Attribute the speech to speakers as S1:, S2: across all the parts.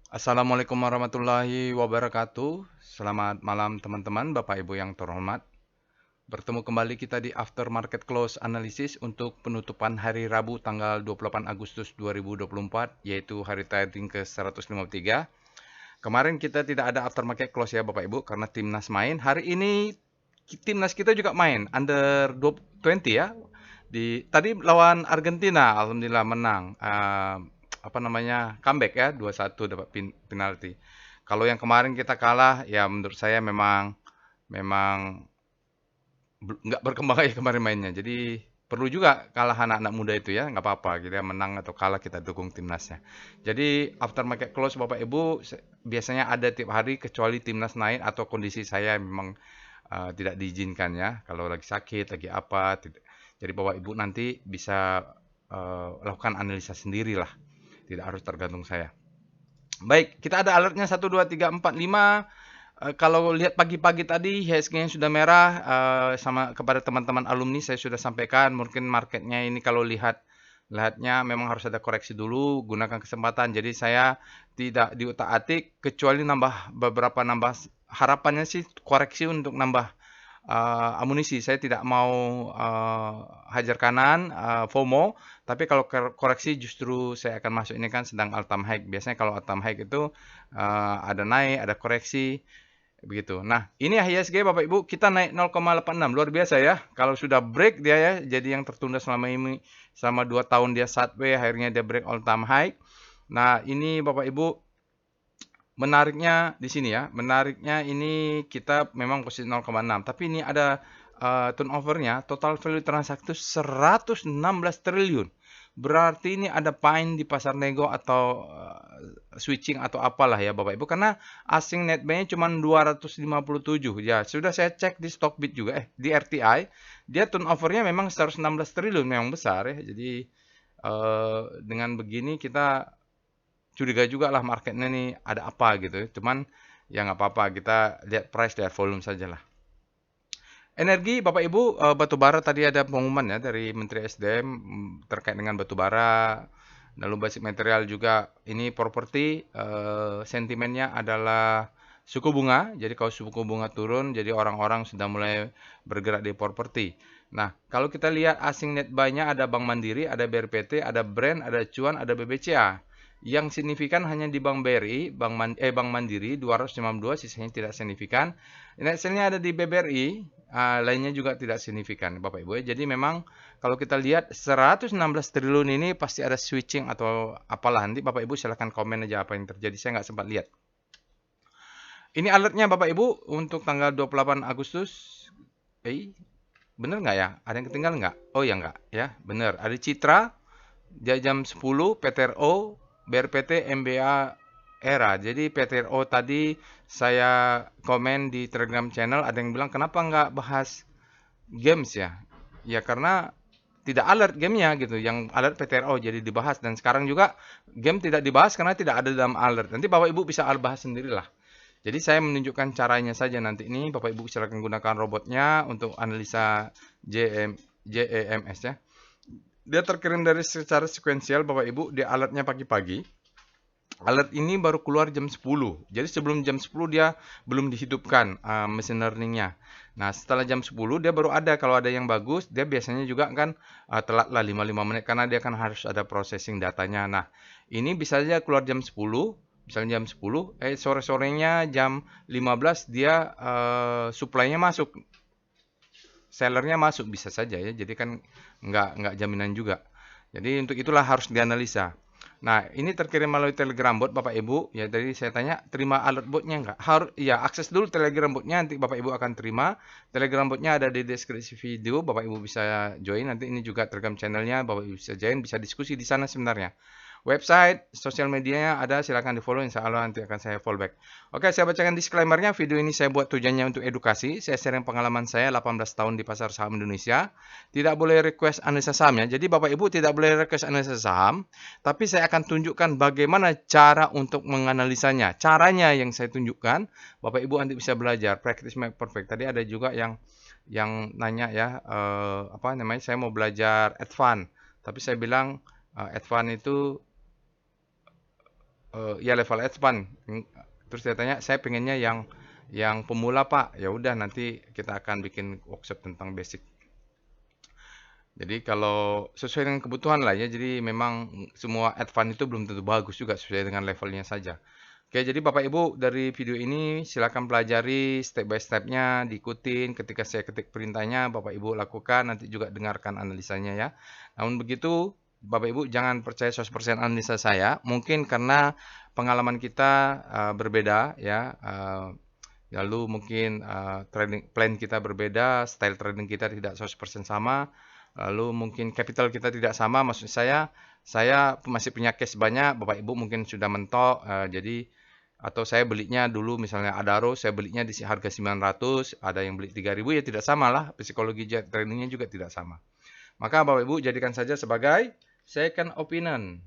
S1: Assalamualaikum warahmatullahi wabarakatuh. Selamat malam teman-teman, Bapak Ibu yang terhormat. Bertemu kembali kita di After Market Close Analysis untuk penutupan hari Rabu tanggal 28 Agustus 2024, yaitu hari trading ke-153. Kemarin kita tidak ada After Market Close ya Bapak Ibu, karena timnas main. Hari ini timnas kita juga main, under 20 ya. Tadi lawan Argentina, alhamdulillah menang. Apa namanya, comeback ya, 2-1 dapat penalti. Kalau yang kemarin kita kalah, ya menurut saya memang nggak berkembang aja kemarin mainnya. Jadi perlu juga kalah anak-anak muda itu ya, nggak apa-apa. Kita menang atau kalah kita dukung timnasnya. Jadi after market close Bapak Ibu biasanya ada tiap hari kecuali timnas naik atau kondisi saya memang tidak diizinkan ya. Kalau lagi sakit, lagi apa. Jadi Bapak Ibu nanti bisa lakukan analisa sendiri lah. Tidak harus tergantung saya. Baik, kita ada alertnya 1, 2, 3, 4, 5. Kalau lihat pagi-pagi tadi IHSG-nya sudah merah, sama kepada teman-teman alumni saya sudah sampaikan mungkin marketnya ini kalau lihatnya memang harus ada koreksi dulu, gunakan kesempatan. Jadi saya tidak diutak-atik kecuali nambah harapannya sih koreksi untuk nambah amunisi. Saya tidak mau hajar kanan, FOMO, tapi kalau koreksi justru saya akan masuk. Ini kan sedang all time high. Biasanya kalau all time high itu ada naik, ada koreksi, begitu. Nah, ini IHSG Bapak Ibu, kita naik 0,86, luar biasa ya. Kalau sudah break dia ya, jadi yang tertunda selama ini, selama 2 tahun dia sideways, akhirnya dia break all time high. Nah, ini Bapak Ibu, menariknya di sini ya. Menariknya ini kita memang posisi 0,6. Tapi ini ada turnovernya, total value transaksi 116 triliun. Berarti ini ada pain di pasar nego atau switching atau apalah ya Bapak Ibu. Karena asing net buy-nya cuma 257. Ya, sudah saya cek di Stockbit juga. Di RTI. Dia turnovernya memang 116 triliun. Memang besar ya. Jadi dengan begini kita curiga juga lah marketnya nih ada apa gitu. Cuman ya nggak apa-apa, kita lihat price dan volume saja lah. Energi Bapak Ibu, batu bara tadi ada pengumuman ya dari Menteri SDM terkait dengan batu bara. Lalu basic material juga. Ini properti, sentimennya adalah suku bunga. Jadi kalau suku bunga turun, jadi orang-orang sudah mulai bergerak di properti. Nah, kalau kita lihat asing net buy-nya ada Bank Mandiri, ada BRPT, ada Brand, ada Cuan, ada BBCA. Yang signifikan hanya di Bank BRI, Bank Mandiri 252, sisanya tidak signifikan. Net sale-nya ada di BBRI, lainnya juga tidak signifikan Bapak Ibu ya. Jadi memang kalau kita lihat 116 triliun ini pasti ada switching atau apalah. Nanti Bapak Ibu silahkan komen aja apa yang terjadi. Saya nggak sempat lihat. Ini alertnya Bapak Ibu untuk tanggal 28 Agustus. Bener nggak ya? Ada yang ketinggalan nggak? Oh ya nggak ya, bener. Ada Citra, dia jam 10, PTRO, BRPT, MBA, Era. Jadi PTRO tadi saya komen di Telegram channel, ada yang bilang kenapa nggak bahas games ya? Ya karena tidak alert gamenya gitu, yang alert PTRO jadi dibahas. Dan sekarang juga game tidak dibahas karena tidak ada dalam alert. Nanti Bapak Ibu bisa bahas sendirilah. Jadi saya menunjukkan caranya saja nanti ini. Bapak Ibu silakan gunakan robotnya untuk analisa JEMS ya. Dia terkirim dari secara sekuensial Bapak Ibu, dia alertnya pagi-pagi. Alert ini baru keluar jam 10. Jadi sebelum jam 10 dia belum dihidupkan machine learning-nya. Nah, setelah jam 10 dia baru ada. Kalau ada yang bagus, dia biasanya juga kan telat lah 5 menit karena dia kan harus ada processing datanya. Nah, ini bisa saja keluar jam 10, misalnya jam 10, sore-sorenya jam 15 dia supply-nya masuk. Sellernya masuk bisa saja ya. Jadi kan nggak jaminan juga. Jadi untuk itulah harus dianalisa. Nah, ini terkirim melalui Telegram bot Bapak Ibu. Ya, tadi saya tanya, terima alert botnya nggak? Harus, ya akses dulu Telegram botnya, nanti Bapak Ibu akan terima. Telegram botnya ada di deskripsi video, Bapak Ibu bisa join. Nanti ini juga Telegram channelnya, Bapak Ibu bisa join, bisa diskusi di sana sebenarnya. Website, sosial medianya ada, silakan di follow, insya Allah nanti akan saya follow back. Oke, saya bacakan disclaimer-nya. Video ini saya buat tujuannya untuk edukasi. Saya sharing pengalaman saya 18 tahun di pasar saham Indonesia. Tidak boleh request analisa saham ya. Jadi Bapak Ibu tidak boleh request analisa saham, tapi saya akan tunjukkan bagaimana cara untuk menganalisanya. Caranya yang saya tunjukkan, Bapak Ibu nanti bisa belajar. Practice make perfect. Tadi ada juga yang nanya ya, apa namanya? Saya mau belajar advance, tapi saya bilang advance itu ya level advance. Terus dia tanya, saya pengennya yang pemula Pak. Ya udah, nanti kita akan bikin workshop tentang basic. Jadi kalau sesuai dengan kebutuhan lah ya, jadi memang semua advance itu belum tentu bagus juga, sesuai dengan levelnya saja. Oke, jadi Bapak Ibu dari video ini silakan pelajari step by stepnya, diikutin. Ketika saya ketik perintahnya, Bapak Ibu lakukan, nanti juga dengarkan analisanya ya. Namun begitu, Bapak Ibu jangan percaya 100% analisa saya, mungkin karena pengalaman kita berbeda ya. Lalu mungkin trading plan kita berbeda, style trading kita tidak 100% sama. Lalu mungkin capital kita tidak sama, maksud saya masih punya cash banyak, Bapak Ibu mungkin sudah mentok, jadi atau saya belinya dulu misalnya Adaro, saya belinya di harga 900, ada yang beli 3000, ya tidak sama lah, psikologi tradingnya juga tidak sama. Maka Bapak Ibu jadikan saja sebagai second opinion.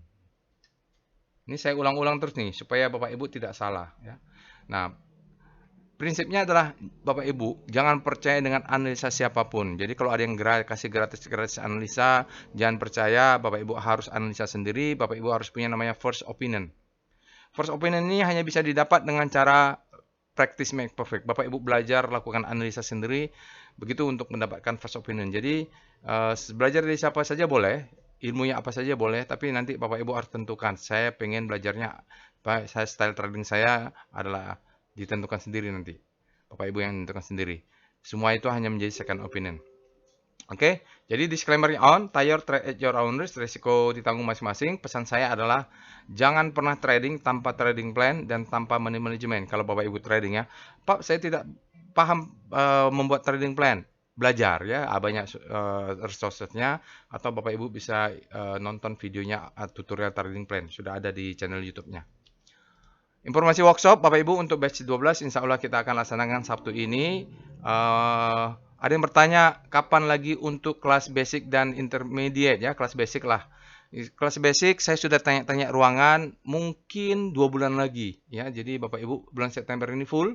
S1: Ini saya ulang-ulang terus nih, supaya Bapak Ibu tidak salah ya. Nah, prinsipnya adalah Bapak Ibu jangan percaya dengan analisa siapapun. Jadi kalau ada yang kasih gratis analisa, jangan percaya. Bapak Ibu harus analisa sendiri. Bapak Ibu harus punya namanya first opinion. First opinion ini hanya bisa didapat dengan cara practice make perfect. Bapak Ibu belajar lakukan analisa sendiri, begitu untuk mendapatkan first opinion. Jadi belajar dari siapa saja boleh, ilmunya apa saja boleh, tapi nanti Bapak Ibu harus tentukan. Saya pengen belajarnya, saya style trading saya adalah ditentukan sendiri nanti. Bapak Ibu yang menentukan sendiri. Semua itu hanya menjadi second opinion. Oke, jadi disclaimer on, trade at your own risk, risiko ditanggung masing-masing. Pesan saya adalah jangan pernah trading tanpa trading plan dan tanpa money management. Kalau Bapak Ibu trading ya, Pak saya tidak paham membuat trading plan. Belajar ya, banyak resources-nya, atau Bapak Ibu bisa nonton videonya tutorial trading plan, sudah ada di channel YouTube-nya. Informasi workshop Bapak Ibu untuk batch 12 insya Allah kita akan laksanakan Sabtu ini. Ada yang bertanya kapan lagi untuk kelas basic dan intermediate ya, kelas basic lah. Kelas basic saya sudah tanya-tanya ruangan, mungkin 2 bulan lagi ya. Jadi Bapak Ibu bulan September ini full.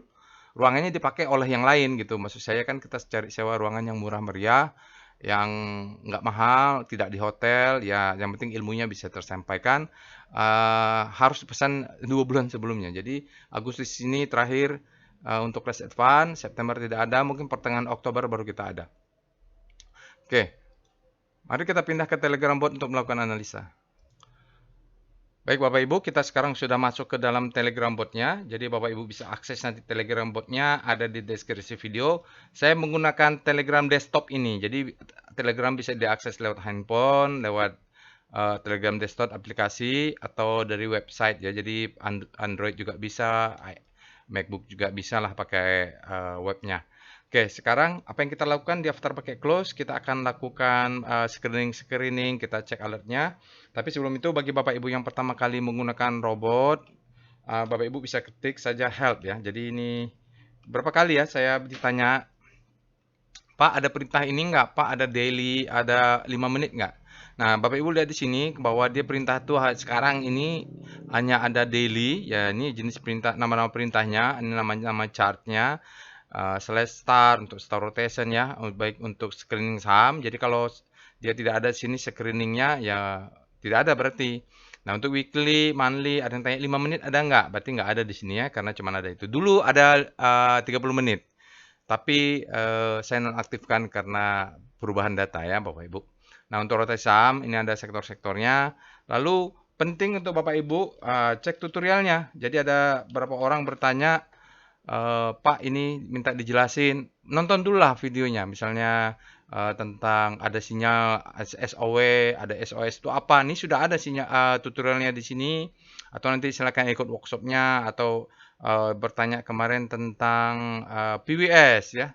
S1: Ruangannya dipakai oleh yang lain gitu. Maksud saya kan kita cari sewa ruangan yang murah meriah, yang nggak mahal, tidak di hotel, ya yang penting ilmunya bisa tersampaikan. Harus pesan 2 bulan sebelumnya. Jadi Agustus ini terakhir untuk kelas advance, September tidak ada, mungkin pertengahan Oktober baru kita ada. Oke, mari kita pindah ke Telegram bot untuk melakukan analisa. Baik Bapak Ibu, kita sekarang sudah masuk ke dalam Telegram botnya. Jadi Bapak Ibu bisa akses nanti Telegram botnya, ada di deskripsi video. Saya menggunakan Telegram desktop ini. Jadi Telegram bisa diakses lewat handphone, lewat Telegram desktop aplikasi, atau dari website ya. Jadi Android juga bisa, MacBook juga bisa lah pakai webnya. Oke, sekarang apa yang kita lakukan di daftar pakai close, kita akan lakukan screening, kita cek alertnya. Tapi sebelum itu bagi Bapak Ibu yang pertama kali menggunakan robot, Bapak Ibu bisa ketik saja help ya. Jadi ini berapa kali ya saya ditanya, Pak ada perintah ini nggak? Pak ada daily, ada 5 menit nggak? Nah, Bapak Ibu lihat di sini bahwa dia perintah tuh sekarang ini hanya ada daily, ya ini jenis perintah, nama-nama perintahnya, ini nama chartnya. Slash star untuk star rotation ya, baik untuk screening saham. Jadi kalau dia tidak ada di sini screeningnya ya tidak ada berarti. Nah untuk weekly, monthly, ada yang tanya 5 menit ada nggak? Berarti nggak ada di sini ya, karena cuma ada itu. Dulu ada 30 menit, tapi saya nonaktifkan karena perubahan data ya Bapak Ibu. Nah untuk rotasi saham ini ada sektor-sektornya. Lalu penting untuk Bapak Ibu cek tutorialnya. Jadi ada beberapa orang bertanya, Pak ini minta dijelasin, nonton dulu lah videonya, misalnya tentang ada sinyal SOW, ada SOS itu apa, ini sudah ada sinyal tutorialnya di sini, atau nanti silakan ikut workshopnya, atau bertanya kemarin tentang PWS ya,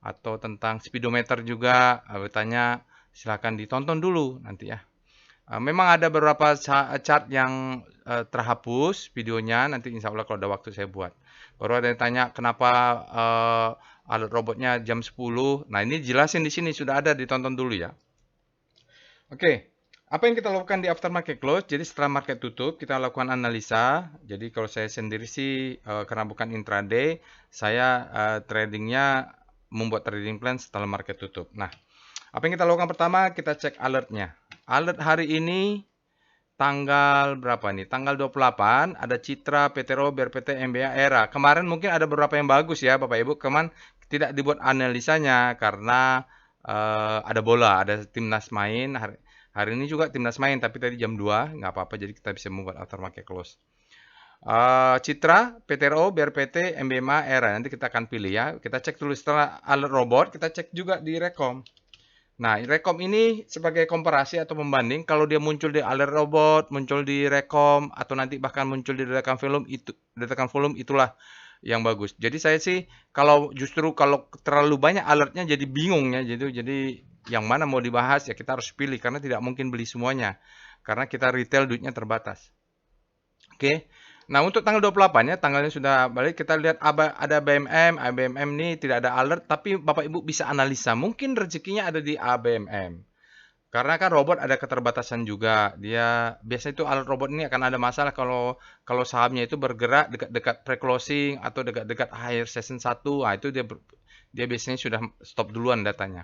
S1: atau tentang speedometer juga, bertanya silakan ditonton dulu nanti ya. Memang ada beberapa chart yang terhapus videonya, nanti insya Allah kalau ada waktu saya buat. Baru ada yang tanya kenapa alat robotnya jam 10. Nah ini jelasin di sini, sudah ada, ditonton dulu ya. Oke, apa yang kita lakukan di after market close? Jadi setelah market tutup, kita lakukan analisa. Jadi kalau saya sendiri sih, karena bukan intraday, saya tradingnya membuat trading plan setelah market tutup. Nah, apa yang kita lakukan pertama, kita cek alertnya. Alert hari ini tanggal berapa nih? Tanggal 28 ada Citra, PTRO, BRPT, MBA, ERA. Kemarin mungkin ada beberapa yang bagus ya Bapak Ibu. Kemarin tidak dibuat analisanya karena ada bola, ada timnas main. Hari ini juga timnas main, tapi tadi jam 2, nggak apa-apa. Jadi kita bisa membuat aftermarket close. Citra, PTRO, BRPT, MBMA, ERA. Nanti kita akan pilih ya. Kita cek dulu setelah alert robot, kita cek juga di Rekom. Nah, Rekom ini sebagai komparasi atau pembanding, kalau dia muncul di alert robot, muncul di Rekom, atau nanti bahkan muncul di detekan volume, itulah yang bagus. Jadi saya sih, kalau terlalu banyak alertnya jadi bingung ya. Jadi yang mana mau dibahas ya kita harus pilih, karena tidak mungkin beli semuanya. Karena kita retail duitnya terbatas. Oke. Nah, untuk tanggal 28 ya, tanggalnya sudah balik. Kita lihat ada ABMM. ABMM ini tidak ada alert, tapi Bapak Ibu bisa analisa. Mungkin rezekinya ada di ABMM. Karena kan robot ada keterbatasan juga. Dia biasanya itu alert robot ini akan ada masalah kalau sahamnya itu bergerak dekat-dekat pre-closing atau dekat-dekat akhir session 1. Nah, itu dia biasanya sudah stop duluan datanya.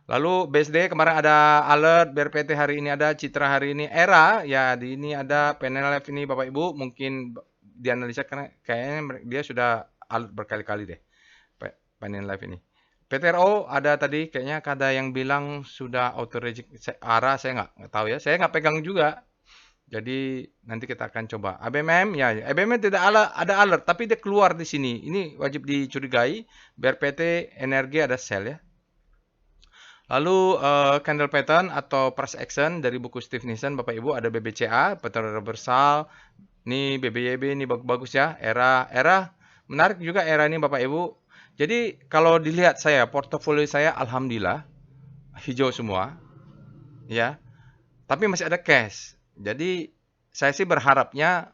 S1: Lalu BSD kemarin ada alert, BRPT hari ini ada, Citra hari ini, ERA ya di ini ada, PNLF ini Bapak Ibu mungkin dianalisa karena kayaknya dia sudah alert berkali-kali deh, PNLF ini. PTRO ada tadi kayaknya ada yang bilang sudah auto reject ARA, saya nggak tahu ya, saya nggak pegang juga. Jadi nanti kita akan coba. ABMM ya, ABMM tidak ada alert tapi dia keluar di sini. Ini wajib dicurigai. BRPT energi ada sell ya. Lalu candle pattern atau price action dari buku Steve Nissen Bapak Ibu ada BBCA, pattern reversal. Ini BBYB ini bagus ya. ERA menarik juga ERA ini Bapak Ibu. Jadi kalau dilihat saya portofolio saya alhamdulillah hijau semua ya. Tapi masih ada cash. Jadi saya sih berharapnya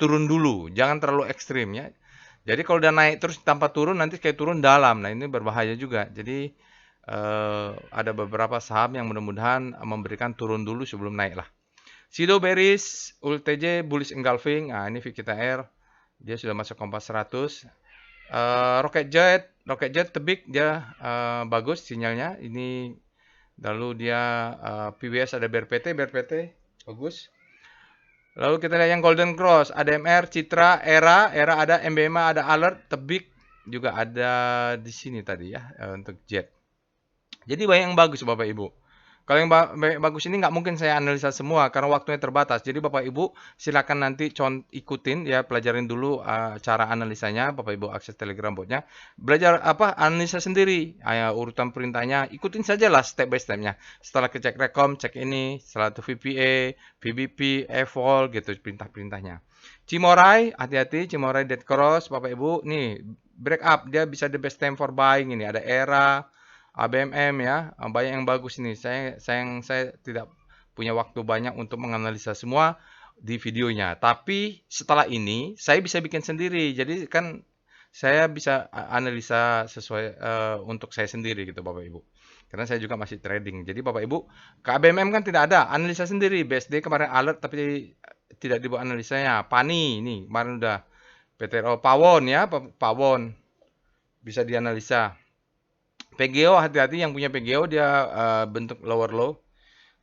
S1: turun dulu, jangan terlalu ekstrim ya. Jadi kalau udah naik terus tanpa turun nanti kayak turun dalam. Nah, ini berbahaya juga. Jadi ada beberapa saham yang mudah-mudahan memberikan turun dulu sebelum naik lah. Sido bearish, ULTJ bullish engulfing. Nah, ini Vikita Air. Dia sudah masuk kompas 100. Rocket Jet tebik dia bagus sinyalnya. Ini lalu dia PWS ada BRPT bagus. Lalu kita lihat yang Golden Cross, ADMR, Citra, ERA ada, MBMA ada alert, tebik juga ada di sini tadi ya untuk jet. Jadi banyak yang bagus Bapak Ibu. Kalau yang bagus ini nggak mungkin saya analisa semua karena waktunya terbatas. Jadi Bapak Ibu silakan nanti ikutin ya, pelajarin dulu cara analisanya. Bapak Ibu akses Telegram botnya. Belajar analisa sendiri. Urutan perintahnya ikutin saja lah step by stepnya. Setelah cek Rekom, cek ini. Setelah itu VPA, VBP, EVOL gitu perintah-perintahnya. Cimorai, hati-hati. Cimorai dead cross Bapak Ibu. Nih break up dia bisa the best time for buying ini. Ada ERA. ABMM ya, banyak yang bagus ini. Saya tidak punya waktu banyak untuk menganalisa semua di videonya. Tapi setelah ini saya bisa bikin sendiri. Jadi kan saya bisa analisa sesuai untuk saya sendiri gitu Bapak Ibu. Karena saya juga masih trading. Jadi Bapak Ibu, ke ABMM kan tidak ada analisa sendiri. BSD kemarin alert tapi tidak dibuat analisanya. Pani ini kemarin udah PTRO Pawon ya, Pawon bisa dianalisa. PGO hati-hati yang punya PGO dia bentuk lower low.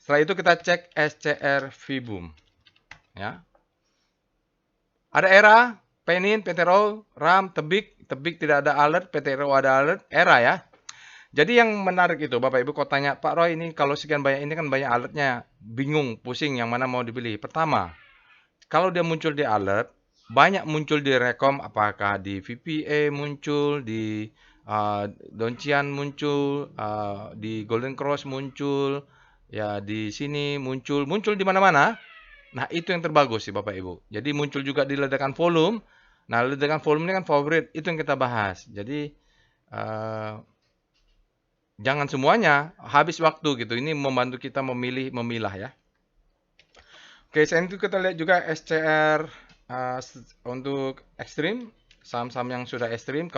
S1: Setelah itu kita cek SCR Vboom. Ya. Ada ERA, Penin, PTRO, RAM, tebik tidak ada alert, PTRO ada alert, ERA ya. Jadi yang menarik itu Bapak Ibu kalau tanya Pak Roy ini kalau sekian banyak ini kan banyak alertnya, bingung, pusing yang mana mau dipilih. Pertama, kalau dia muncul di alert, banyak muncul di Rekom, apakah di VPA muncul, di Doncian muncul, di Golden Cross muncul, ya di sini muncul di mana-mana. Nah, itu yang terbagus sih Bapak Ibu. Jadi muncul juga di ledakan volume. Nah, ledakan volume ini kan favorit, itu yang kita bahas. Jadi jangan semuanya habis waktu gitu. Ini membantu kita memilah ya. Oke, selain itu kita lihat juga SCR untuk ekstrim, saham-saham yang sudah ekstrim.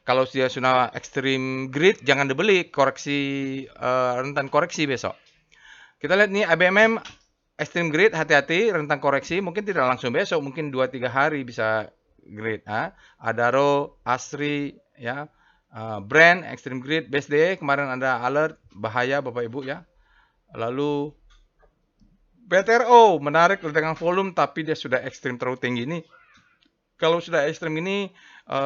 S1: Kalau dia sudah ekstrim grid, jangan dibeli, rentan koreksi besok. Kita lihat nih ABMM ekstrim grid, hati-hati, rentan koreksi, mungkin tidak langsung besok, mungkin 2-3 hari bisa grid. Adaro, Asri, ya, Brand, ekstrim grid, BSD, kemarin ada alert, bahaya Bapak Ibu ya. Lalu PTRO menarik dengan volume tapi dia sudah ekstrim terlalu tinggi ini. Kalau sudah ekstrim ini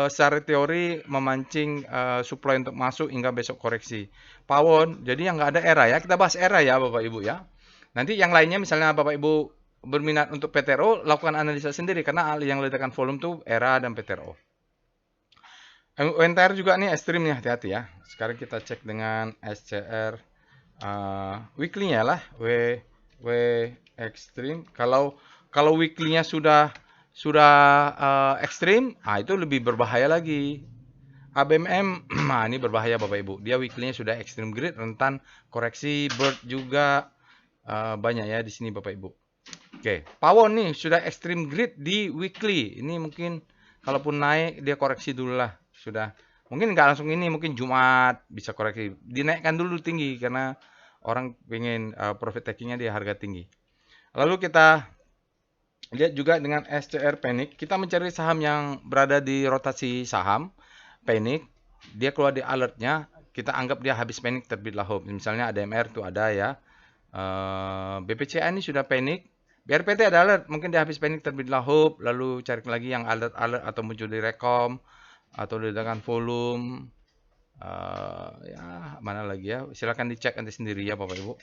S1: secara teori memancing supply untuk masuk hingga besok koreksi. Pawon, jadi yang nggak ada era ya. Kita bahas era ya Bapak Ibu ya. Nanti yang lainnya misalnya Bapak Ibu berminat untuk PTRO, lakukan analisa sendiri karena yang ledakan volume tuh era dan PTRO. UNTR juga nih ekstrim nih, hati-hati ya. Sekarang kita cek dengan SCR weekly-nya lah, W ekstrim. Kalau weekly-nya sudah ekstrim, itu lebih berbahaya lagi. ABMM, nah ini berbahaya Bapak Ibu. Dia weekly-nya sudah ekstrim grid, rentan koreksi, bird juga banyak ya di sini Bapak Ibu. Oke, Pawon nih sudah ekstrim grid di weekly. Ini mungkin kalaupun naik dia koreksi dulu lah. Sudah mungkin nggak langsung ini, mungkin Jumat bisa koreksi. Dinaikkan dulu tinggi karena orang pengen profit takingnya di harga tinggi. Lalu kita lihat juga dengan SCR Panic. Kita mencari saham yang berada di rotasi saham Panic. Dia keluar di alertnya. Kita anggap dia habis panic terbitlah hope. Misalnya ADMR tuh ada ya. BPCA ini sudah panic. BRPT ada alert, mungkin dia habis panic terbitlah hope, lalu cari lagi yang alert atau muncul di rekom atau ledakan volume. Ya mana lagi ya? Silakan dicek nanti sendiri ya Bapak Ibu.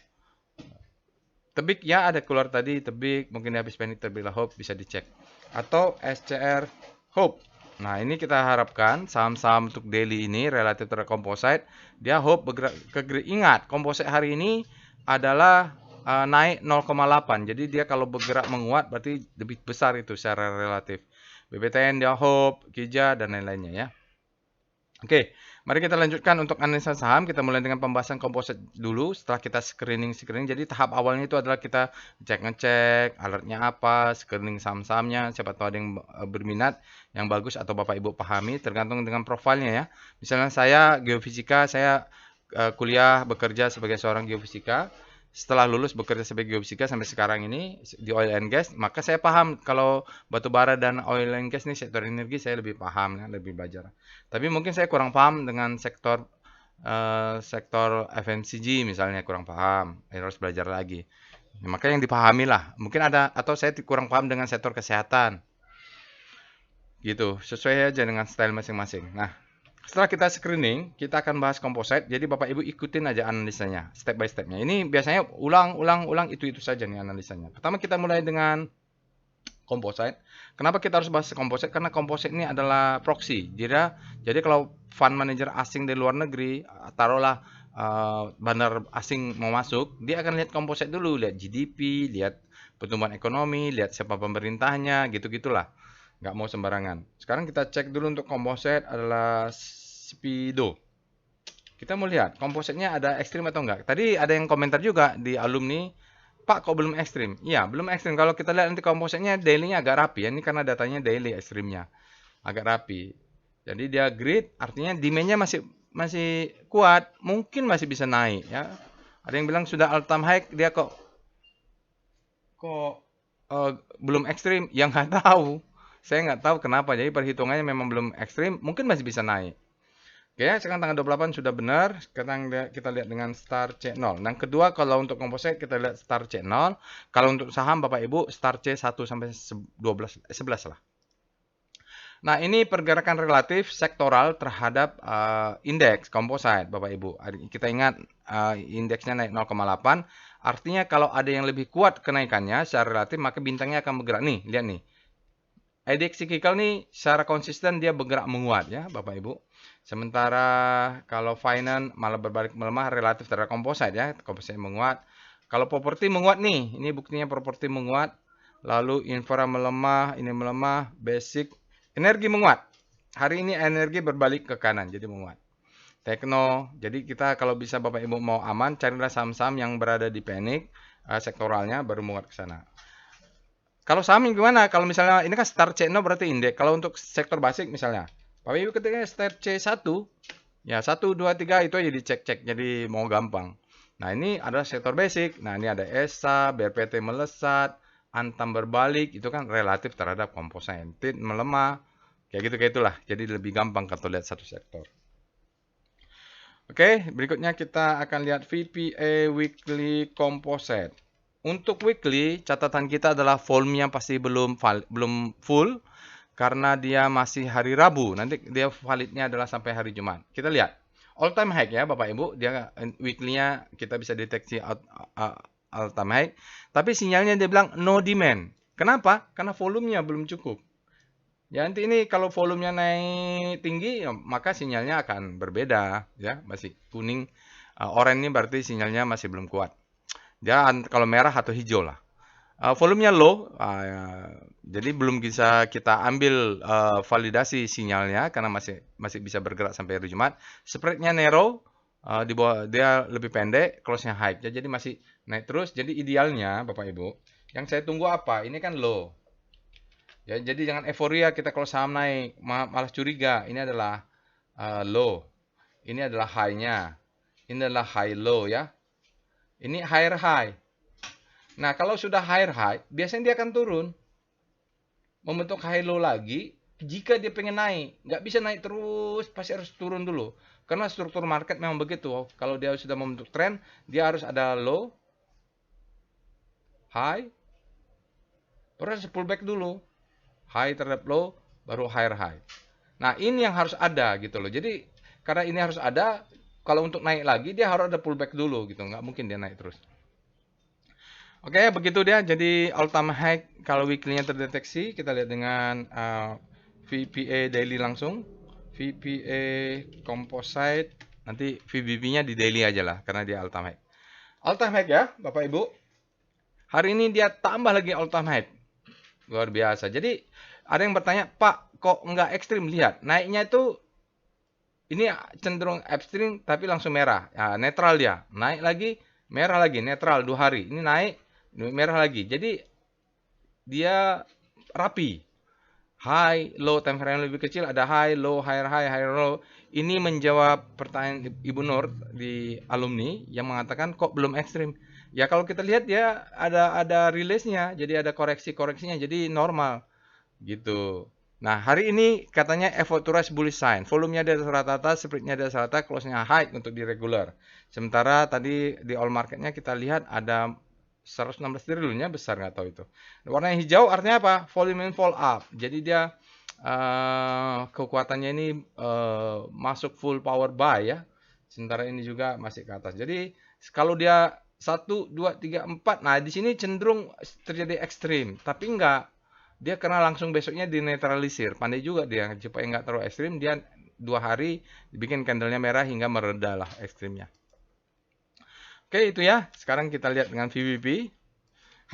S1: Tebik ya ada keluar tadi tebik, mungkin dia habis panic terbitlah hope, bisa dicek. Atau SCR Hope. Nah ini kita harapkan saham-saham untuk daily ini relatif terhadap composite, dia hope bergerak ke grid. Ingat composite hari ini adalah naik 0,8. Jadi dia kalau bergerak menguat berarti lebih besar itu secara relatif. BBTN dia hope, Kija dan lain-lainnya ya. Oke, mari kita lanjutkan untuk analisa saham. Kita mulai dengan pembahasan komposit dulu. Setelah kita screening. Jadi tahap awalnya itu adalah kita ngecek alertnya apa, screening saham-sahamnya. Siapa tahu ada yang berminat, yang bagus atau Bapak Ibu pahami, tergantung dengan profilnya ya. Misalnya saya geofisika, saya kuliah bekerja sebagai seorang geofisika. Setelah lulus bekerja sebagai geofisika sampai sekarang ini di oil and gas, maka saya paham kalau batu bara dan oil and gas ini sektor energi saya lebih paham ya, lebih belajar. Tapi mungkin saya kurang paham dengan sektor FMCG misalnya kurang paham, harus belajar lagi. Ya, maka yang dipahami lah. Mungkin ada atau saya kurang paham dengan sektor kesehatan. Gitu, sesuai aja dengan style masing-masing. Nah, setelah kita screening, kita akan bahas composite. Jadi Bapak Ibu ikutin aja analisanya, step by stepnya. Ini biasanya ulang itu saja nih analisanya. Pertama kita mulai dengan composite. Kenapa kita harus bahas composite? Karena composite ini adalah proxy. Jadi kalau fund manager asing dari luar negeri, taruhlah bandar asing mau masuk, dia akan lihat composite dulu, lihat GDP, lihat pertumbuhan ekonomi, lihat siapa pemerintahnya, gitu-gitulah. Nggak mau sembarangan. Sekarang kita cek dulu untuk composite adalah Speedo. Kita mau lihat kompositnya ada ekstrim atau enggak. Tadi ada yang komentar juga di alumni, Pak kok belum ekstrim? Iya, belum ekstrim. Kalau kita lihat nanti kompositnya daily-nya agak rapi ya. Ini karena datanya daily ekstrimnya. Agak rapi. Jadi dia grid, artinya demand-nya masih kuat, mungkin masih bisa naik ya. Ada yang bilang sudah all time high, dia kok belum ekstrim? Ya nggak tahu. Saya nggak tahu kenapa. Jadi perhitungannya memang belum ekstrim, mungkin masih bisa naik. Oke, sekarang tanggal 28 sudah benar. Sekarang kita lihat dengan star C0. Dan kedua, kalau untuk komposit kita lihat star C0. Kalau untuk saham Bapak Ibu, star C1 sampai 11 lah. Nah, ini pergerakan relatif sektoral terhadap indeks komposit Bapak Ibu. Kita ingat indeksnya naik 0,8. Artinya kalau ada yang lebih kuat kenaikannya secara relatif, maka bintangnya akan bergerak. Nih, lihat nih. IDX cyclical nih secara konsisten dia bergerak menguat ya Bapak Ibu. Sementara kalau finance malah berbalik melemah relatif terhadap komposit ya, komposit menguat. Kalau properti menguat nih, ini buktinya properti menguat. Lalu infra melemah, ini melemah, basic, energi menguat. Hari ini energi berbalik ke kanan, jadi menguat. Tekno, jadi kita kalau bisa Bapak Ibu mau aman, carilah saham-saham yang berada di panic, sektoralnya baru menguat ke sana. Kalau saham gimana? Kalau misalnya ini kan start C0 berarti indeks. Kalau untuk sektor basic misalnya, Bapak Ibu ketika start C1, ya 1, 2, 3 itu aja dicek-cek. Jadi mau gampang. Nah ini adalah sektor basic. Nah ini ada ESA, BRPT melesat, Antam berbalik. Itu kan relatif terhadap komposit melemah. Kayak gitu, kayak itulah. Jadi lebih gampang kalau lihat satu sektor. Oke, berikutnya kita akan lihat VPA Weekly Composite. untuk weekly catatan kita adalah volumenya pasti belum full karena dia masih hari Rabu. Nanti dia validnya adalah sampai hari Jumat. Kita lihat all time high ya Bapak Ibu. Dia weekly-nya kita bisa deteksi all time high. Tapi sinyalnya dia bilang no demand. Kenapa? Karena volumenya belum cukup. Ya nanti ini kalau volumenya naik tinggi, ya, maka sinyalnya akan berbeda, ya masih kuning, oranye ini berarti sinyalnya masih belum kuat. Dia kalau merah atau hijau lah. Volumenya low, jadi belum bisa kita ambil validasi sinyalnya karena masih bisa bergerak sampai hari Jumat. Spreadnya narrow, di bawah dia lebih pendek, close-nya high. Jadi masih naik terus. Jadi idealnya Bapak Ibu, yang saya tunggu apa? Ini kan low. Ya, jadi jangan euforia kita kalau saham naik, malah curiga. Ini adalah low. Ini adalah high-nya. Ini adalah high low ya. Ini higher high. Nah, kalau sudah higher high, biasanya dia akan turun. Membentuk high low lagi jika dia pengen naik. Nggak bisa naik terus, pasti harus turun dulu. Karena struktur market memang begitu. Kalau dia sudah membentuk trend, dia harus ada low, high, terus pullback dulu. High terhadap low, baru higher high. Nah, ini yang harus ada gitu loh. Jadi, karena ini harus ada, kalau untuk naik lagi, dia harus ada pullback dulu gitu. Nggak mungkin dia naik terus. Oke, begitu dia. Jadi, all time high, kalau weekly-nya terdeteksi, kita lihat dengan VPA daily langsung. VPA composite, nanti VBP-nya di daily aja lah, karena dia all time high. All time high ya, Bapak Ibu. Hari ini dia tambah lagi all time high. Luar biasa. Jadi, ada yang bertanya, Pak, kok nggak ekstrim? Lihat, naiknya itu ini cenderung upstream tapi langsung merah. Ya, netral dia. Naik lagi, merah lagi, netral 2 hari. Ini naik, merah lagi. Jadi dia rapi. High, low, time frame yang lebih kecil, ada high, low, higher high, higher low. Ini menjawab pertanyaan Ibu Nur di alumni yang mengatakan kok belum ekstrim. Ya kalau kita lihat ya ada release-nya, jadi ada koreksi-koreksinya, jadi normal gitu. Nah, hari ini katanya effort to rise bullish sign. Volumenya di atas rata-rata, spread-nya di atas rata, close-nya high untuk di regular. Sementara tadi di all market-nya kita lihat ada 116 triliunnya besar nggak tahu itu. Warna yang hijau artinya apa? Volume fall up. Jadi dia kekuatannya ini masuk full power buy ya. Sementara ini juga masih ke atas. Jadi kalau dia 1, 2, 3, 4, nah di sini cenderung terjadi ekstrim. Tapi enggak. Dia karena langsung besoknya dinetralisir. Pandai juga dia supaya nggak terlalu ekstrim. Dia 2 hari dibikin candlenya merah hingga mereda lah ekstrimnya. Oke itu ya. Sekarang kita lihat dengan VBP.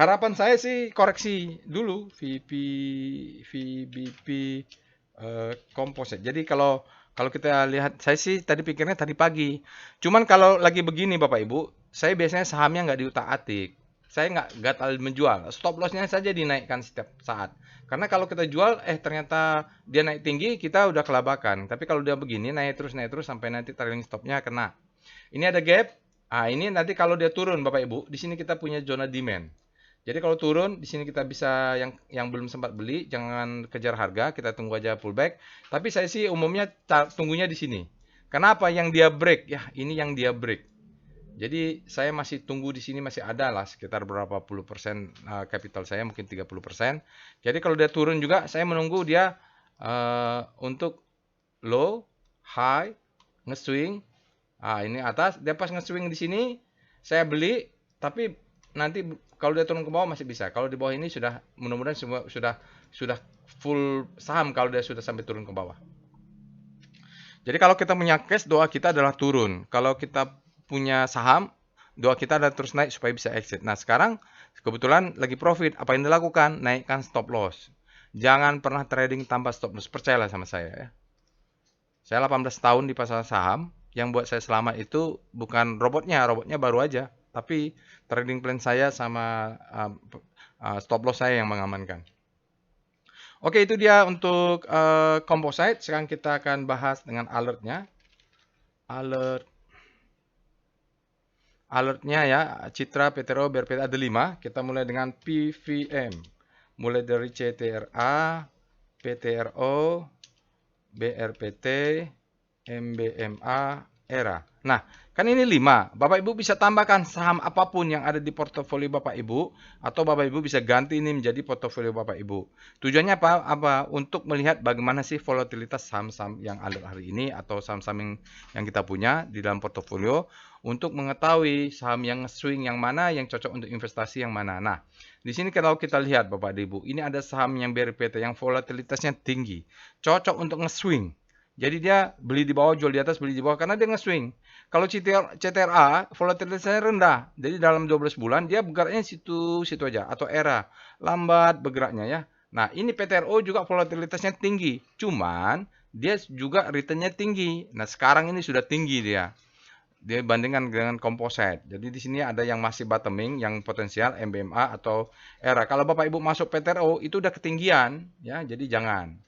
S1: Harapan saya sih koreksi dulu VBP composite. Jadi kalau kita lihat, saya sih tadi pikirnya tadi pagi. Cuman kalau lagi begini Bapak Ibu, saya biasanya sahamnya nggak diutak-atik. Saya nggak gatal menjual. Stop loss-nya saja dinaikkan setiap saat. Karena kalau kita jual, ternyata dia naik tinggi, kita udah kelabakan. Tapi kalau dia begini, naik terus sampai nanti trailing stop-nya kena. Ini ada gap. Ini nanti kalau dia turun Bapak Ibu, di sini kita punya zona demand. Jadi kalau turun, di sini kita bisa yang belum sempat beli, jangan kejar harga, kita tunggu aja pullback. Tapi saya sih umumnya tunggunya di sini. Kenapa? Yang dia break, ya ini yang dia break. Jadi saya masih tunggu di sini masih ada lah sekitar berapa puluh persen capital saya, mungkin 30%. Jadi kalau dia turun juga, saya menunggu dia untuk low, high, nge-swing. Ini atas, dia pas nge-swing di sini, saya beli, tapi nanti kalau dia turun ke bawah masih bisa. Kalau di bawah ini sudah mudah-mudahan semua sudah full saham kalau dia sudah sampai turun ke bawah. Jadi kalau kita punya cash, doa kita adalah turun. Kalau kita punya saham, doa kita adalah terus naik supaya bisa exit. Nah sekarang kebetulan lagi profit. Apa yang dilakukan? Naikkan stop loss. Jangan pernah trading tanpa stop loss. Percayalah sama saya ya. Saya 18 tahun di pasar saham. Yang buat saya selamat itu bukan robotnya baru aja. Tapi trading plan saya sama stop loss saya yang mengamankan. Oke, itu dia untuk composite. Sekarang kita akan bahas dengan alertnya. Alertnya ya, Citra, PTRO, BRPT ada 5. Kita mulai dengan PVM. Mulai dari CTRA, PTRO, BRPT, MBMA, ERA. Nah, kan ini 5. Bapak Ibu bisa tambahkan saham apapun yang ada di portofolio Bapak Ibu, atau Bapak Ibu bisa ganti ini menjadi portofolio Bapak Ibu. Tujuannya apa? Untuk melihat bagaimana sih volatilitas saham-saham yang ada hari ini atau saham-saham yang kita punya di dalam portofolio, untuk mengetahui saham yang swing yang mana, yang cocok untuk investasi yang mana. Nah, di sini kalau kita lihat Bapak Ibu, ini ada saham yang BRPT yang volatilitasnya tinggi, cocok untuk nge-swing. Jadi dia beli di bawah, jual di atas, beli di bawah karena dia nge-swing. Kalau CTRA volatilitasnya rendah. Jadi dalam 12 bulan dia bergeraknya situ aja, atau ERA lambat bergeraknya ya. Nah, ini PTRO juga volatilitasnya tinggi. Cuman dia juga returnnya tinggi. Nah, sekarang ini sudah tinggi dia. Dia bandingkan dengan komposit. Jadi di sini ada yang masih bottoming, yang potensial MBMA atau ERA. Kalau Bapak Ibu masuk PTRO itu udah ketinggian ya, jadi jangan.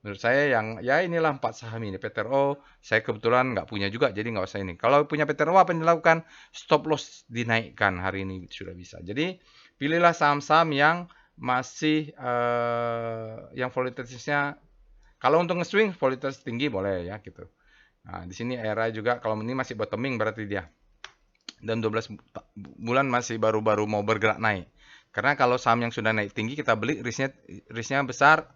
S1: Menurut saya yang ya inilah 4 saham ini. PTRO saya kebetulan nggak punya juga, jadi nggak usah ini. Kalau punya PTRO apa yang dilakukan? Stop loss dinaikkan hari ini sudah bisa. Jadi pilihlah saham-saham yang masih yang volatilitasnya, kalau untuk nge-swing volatilitas tinggi boleh ya gitu. Nah, di sini ERA juga kalau ini masih bottoming berarti dia. Dan 12 bulan masih baru-baru mau bergerak naik. Karena kalau saham yang sudah naik tinggi kita beli, risknya besar,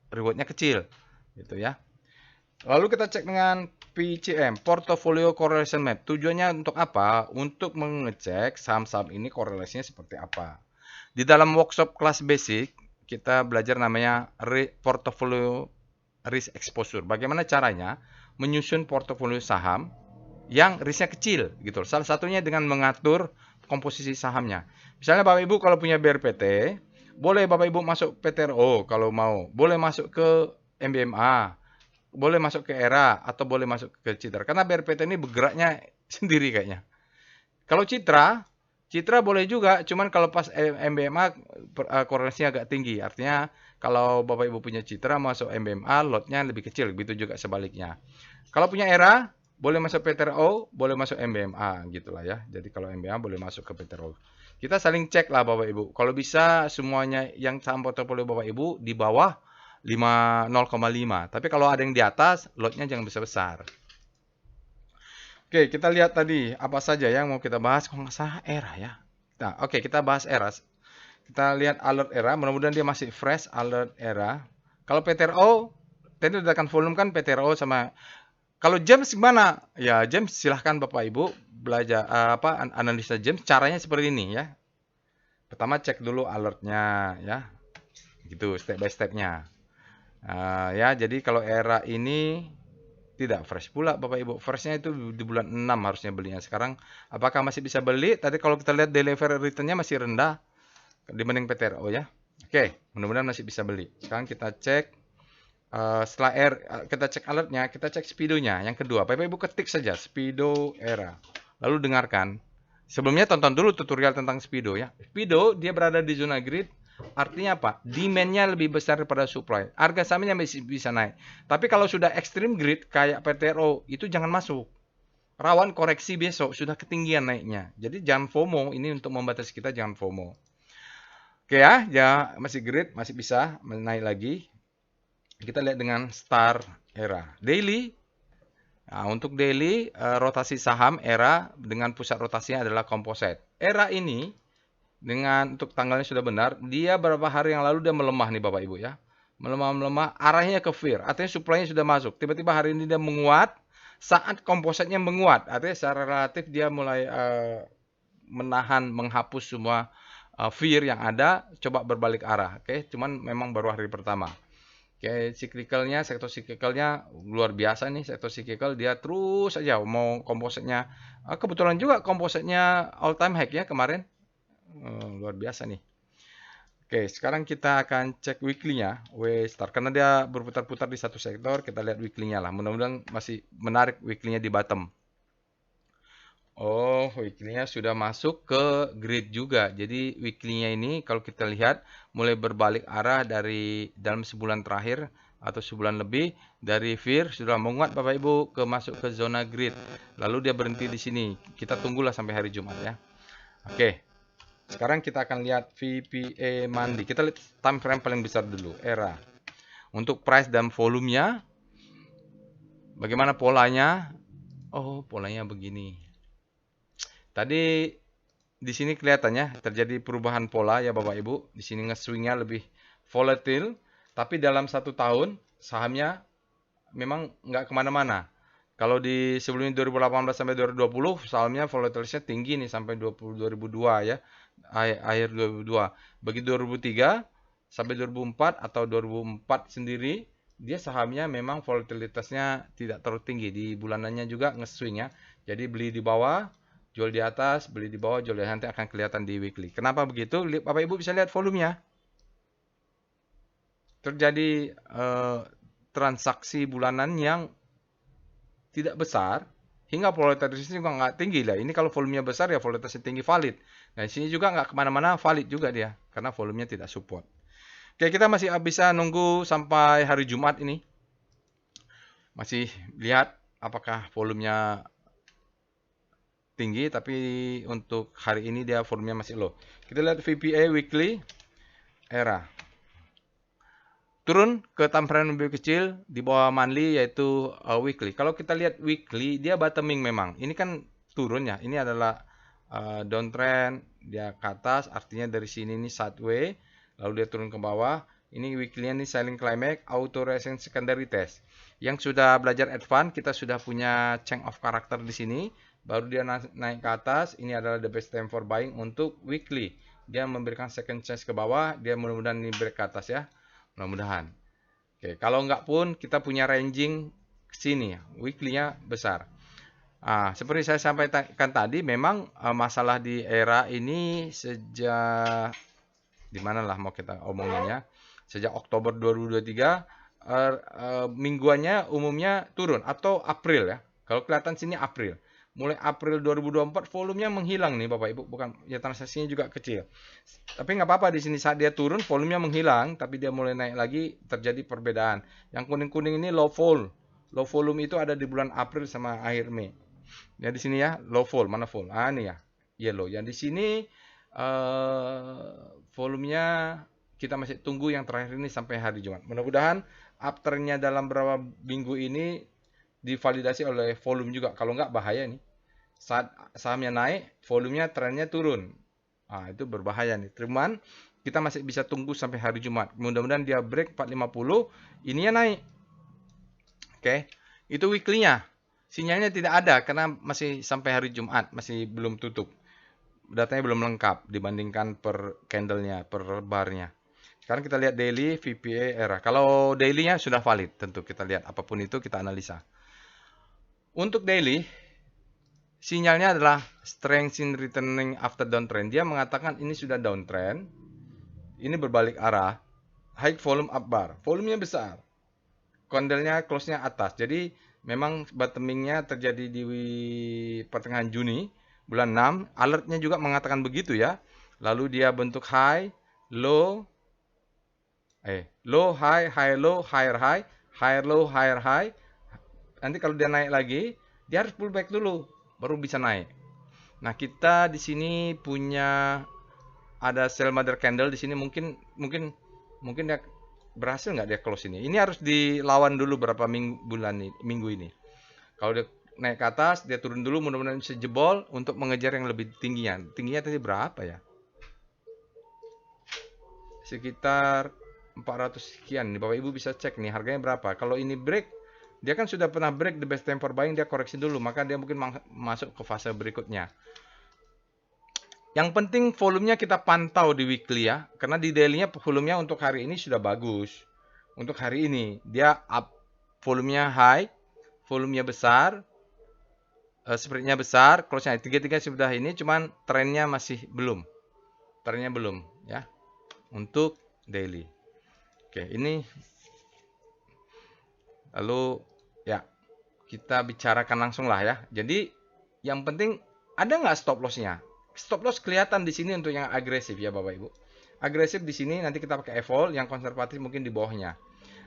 S1: rewardnya kecil gitu ya. Lalu kita cek dengan PCM, Portfolio Correlation Map. Tujuannya untuk apa? Untuk mengecek saham-saham ini korelasinya seperti apa. Di dalam workshop kelas basic kita belajar namanya Portfolio Risk Exposure. Bagaimana caranya menyusun portofolio saham yang risknya kecil gitu. Salah satunya dengan mengatur komposisi sahamnya. Misalnya Bapak Ibu kalau punya BRPT, boleh Bapak Ibu masuk PTRO kalau mau, boleh masuk ke MBMA, boleh masuk ke ERA, atau boleh masuk ke Citra. Karena BRPT ini bergeraknya sendiri kayaknya. Kalau Citra boleh juga, cuman kalau pas MBMA korelasinya agak tinggi. Artinya kalau Bapak Ibu punya Citra masuk MBMA, lotnya lebih kecil. Begitu juga sebaliknya. Kalau punya ERA, boleh masuk PTRO, boleh masuk MBMA gitulah ya. Jadi kalau MBMA boleh masuk ke PTRO. Kita saling cek lah Bapak Ibu. Kalau bisa semuanya yang saham portofolio Bapak Ibu di bawah 0,5. Tapi kalau ada yang di atas, lotnya jangan besar-besar. Oke, kita lihat tadi apa saja yang mau kita bahas. Kalau nggak salah ERA ya. Nah, oke, kita bahas ERA. Kita lihat alert ERA. Mudah-mudahan dia masih fresh alert ERA. Kalau PTRO, tadi udah akan volume kan PTRO sama. Kalau James gimana? Ya, James silahkan Bapak Ibu belajar analisa James. Caranya seperti ini ya. Pertama cek dulu alertnya ya. Gitu, step by stepnya. Ya, jadi kalau ERA ini tidak fresh pula Bapak Ibu. Freshnya itu di bulan 6 harusnya belinya. Sekarang apakah masih bisa beli? Tadi kalau kita lihat delivery return-nya masih rendah dibanding PTRO ya. Oke, mudah-mudahan masih bisa beli. Sekarang kita cek setelah kita cek alertnya, kita cek speedonya. Yang kedua, Bapak Ibu ketik saja speedo ERA. Lalu dengarkan. Sebelumnya tonton dulu tutorial tentang speedo ya. Speedo dia berada di zona grid. Artinya apa? Demand-nya lebih besar daripada supply. Harga sahamnya masih bisa naik. Tapi kalau sudah extreme grid kayak PTRO, itu jangan masuk. Rawan koreksi besok, sudah ketinggian naiknya. Jadi jangan FOMO, ini untuk membatasi kita jangan FOMO. Oke ya masih grid, masih bisa naik lagi. Kita lihat dengan star ERA. Daily, nah, untuk daily rotasi saham ERA dengan pusat rotasinya adalah komposit. ERA ini dengan untuk tanggalnya sudah benar, dia beberapa hari yang lalu dia melemah nih Bapak Ibu ya. Melemah, arahnya ke fear, artinya supply-nya sudah masuk. Tiba-tiba hari ini dia menguat, saat kompositnya menguat, artinya secara relatif dia mulai menahan, menghapus semua fear yang ada, coba berbalik arah. Oke, cuman memang baru hari pertama. Oke, sektor cyclicalnya luar biasa nih, sektor cyclical dia terus aja mau kompositnya. Kebetulan juga kompositnya all time high ya kemarin. Luar biasa nih. Oke, sekarang kita akan cek weekly-nya, W-star. Karena dia berputar-putar di satu sektor, kita lihat weekly-nya lah. Mudah-mudahan masih menarik weekly-nya di bottom. Oh, weekly-nya sudah masuk ke grid juga. Jadi weekly-nya ini kalau kita lihat mulai berbalik arah dari dalam sebulan terakhir atau sebulan lebih dari fear sudah menguat Bapak Ibu masuk ke zona grid. Lalu dia berhenti di sini. Kita tunggulah sampai hari Jumat ya. Oke. Sekarang kita akan lihat VPA Mandi. Kita lihat time frame paling besar dulu, ERA. Untuk price dan volumenya, bagaimana polanya? Oh, polanya begini. Tadi di sini kelihatannya terjadi perubahan pola ya Bapak Ibu. Di sini nge-swingnya lebih volatil, tapi dalam 1 tahun sahamnya memang nggak kemana-mana. Kalau di sebelumnya 2018 sampai 2020, sahamnya volatilitasnya tinggi nih sampai 2002 ya, akhir 2002. Bagi 2003 sampai 2004 atau 2004 sendiri, dia sahamnya memang volatilitasnya tidak terlalu tinggi. Di bulanannya juga nge-swing ya. Jadi beli di bawah, jual di atas, beli di bawah, jual di atas, nanti akan kelihatan di weekly. Kenapa begitu? Bapak Ibu bisa lihat volumenya. Terjadi transaksi bulanan yang tidak besar, hingga volatilitasnya juga nggak tinggi lah. Ini kalau volumenya besar ya volatilitasnya tinggi valid. Nah di sini juga nggak kemana-mana valid juga dia, karena volumenya tidak support. Oke, kita masih bisa nunggu sampai hari Jumat ini. Masih lihat apakah volumenya tinggi, tapi untuk hari ini dia volumenya masih low. Kita lihat VPA weekly era. Turun ke time frame lebih kecil di bawah monthly yaitu weekly. Kalau kita lihat weekly dia bottoming memang. Ini kan turun ya. Ini adalah downtrend, dia ke atas artinya dari sini ini sideway lalu dia turun ke bawah. Ini weekly ini selling climax, auto resistance secondary test. Yang sudah belajar advance kita sudah punya change of character di sini. Baru dia naik ke atas. Ini adalah the best time for buying untuk weekly. Dia memberikan second chance ke bawah, dia mudah-mudahan ini break ke atas ya. Mudah-mudahan. Oke, kalau enggak pun kita punya ranging sini, weekly-nya besar. Seperti saya sampaikan tadi, memang masalah di era ini sejak di mana lah mau kita omonginnya, sejak Oktober 2023 mingguannya umumnya turun atau April ya. Kalau kelihatan sini April. Mulai April 2024 volumenya menghilang nih Bapak Ibu, bukan ya transaksinya juga kecil. Tapi nggak apa-apa di sini saat dia turun volumenya menghilang, tapi dia mulai naik lagi terjadi perbedaan. Yang kuning-kuning ini low vol. Low volume itu ada di bulan April sama akhir Mei. Ya di sini ya low vol, mana vol? Ini ya yellow. Yang di sini volumenya kita masih tunggu yang terakhir ini sampai hari Jumat. Mudah-mudahan uptrendnya dalam beberapa minggu ini divalidasi oleh volume juga. Kalau nggak bahaya nih. Saat sahamnya naik, volumenya trennya turun. Itu berbahaya nih. Cuman kita masih bisa tunggu sampai hari Jumat. Mudah-mudahan dia break 450, ininya naik. Oke. Itu weekly-nya. Sinyalnya tidak ada karena masih sampai hari Jumat, masih belum tutup. Datanya belum lengkap dibandingkan per candle-nya, per bar-nya. Sekarang kita lihat daily, VPA, era. Kalau daily-nya sudah valid, tentu kita lihat apapun itu kita analisa. Untuk daily, sinyalnya adalah strength in returning after downtrend. Dia mengatakan ini sudah downtrend. Ini berbalik arah. High volume up bar. Volumenya besar. Candlenya close-nya atas. Jadi memang bottoming-nya terjadi di pertengahan Juni. Bulan 6. Alertnya juga mengatakan begitu ya. Lalu dia bentuk high, low, low, high, high, low, higher, high, higher, low, higher, high. Nanti kalau dia naik lagi, dia harus pullback dulu. Baru bisa naik. Nah, kita di sini punya ada sell mother candle di sini mungkin dia berhasil nggak dia close ini. Ini harus dilawan dulu berapa minggu ini. Kalau dia naik ke atas, dia turun dulu mudah-mudahan bisa jebol untuk mengejar yang lebih tingginya. Tingginya tadi berapa ya? Sekitar 400 sekian. Nih Bapak Ibu bisa cek nih harganya berapa. Kalau ini break, dia kan sudah pernah break the best time for buying, dia koreksi dulu, maka dia mungkin masuk ke fase berikutnya. Yang penting volumenya kita pantau di weekly ya, karena di daily-nya volumenya untuk hari ini sudah bagus. Untuk hari ini dia up, volumenya high, volumenya besar, spread-nya besar, close-nya tiga-tiga sudah ini, cuman trennya masih belum. Trennya belum ya. Untuk daily. Oke, ini lalu ya kita bicarakan langsung lah ya. Jadi yang penting ada nggak stop loss-nya? Stop loss kelihatan di sini untuk yang agresif ya Bapak Ibu. Agresif di sini nanti kita pakai evol, yang konservatif mungkin di bawahnya.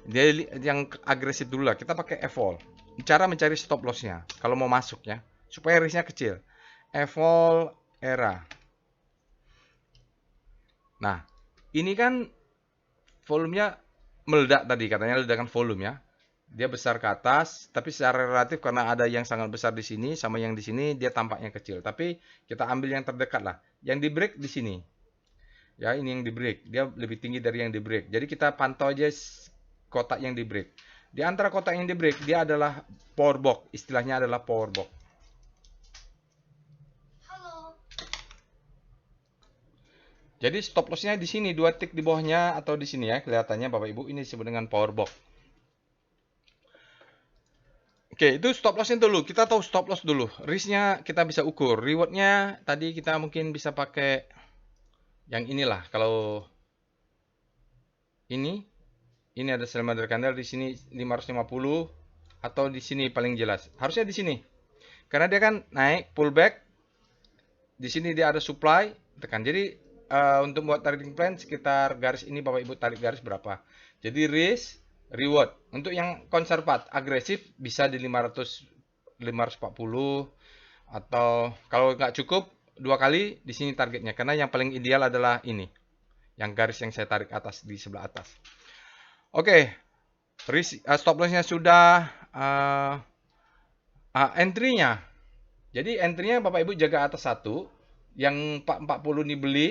S1: Jadi yang agresif dulu lah, kita pakai evol. Cara mencari stop loss-nya kalau mau masuk ya, supaya risk-nya kecil. Evol era. Nah, ini kan volumenya meledak tadi, katanya ledakan volume ya. Dia besar ke atas, tapi secara relatif karena ada yang sangat besar di sini sama yang di sini dia tampaknya kecil. Tapi kita ambil yang terdekat lah. Yang di break di sini. Ya, ini yang di break. Dia lebih tinggi dari yang di break. Jadi kita pantau aja kotak yang di break. Di antara kotak yang di break dia adalah power box. Istilahnya adalah power box. Jadi stop lossnya di sini, 2 tick di bawahnya atau di sini ya, kelihatannya Bapak Ibu ini disebut dengan power box. Oke, itu stop lossnya dulu. Kita tahu stop loss dulu. Risknya kita bisa ukur. Rewardnya tadi kita mungkin bisa pakai yang inilah. Kalau ini ada cylinder candle di sini 550 atau di sini paling jelas. Harusnya di sini. Karena dia kan naik pullback. Di sini dia ada supply, tekan. Jadi untuk buat trading plan sekitar garis ini Bapak Ibu tarik garis berapa. Jadi risk reward. Untuk yang konservatif agresif bisa di 540 atau kalau nggak cukup 2 kali di sini targetnya. Karena yang paling ideal adalah ini. Yang garis yang saya tarik atas di sebelah atas. Oke. Stop lossnya sudah, entry-nya. Jadi entry-nya Bapak Ibu jaga atas satu, yang 440 ini beli,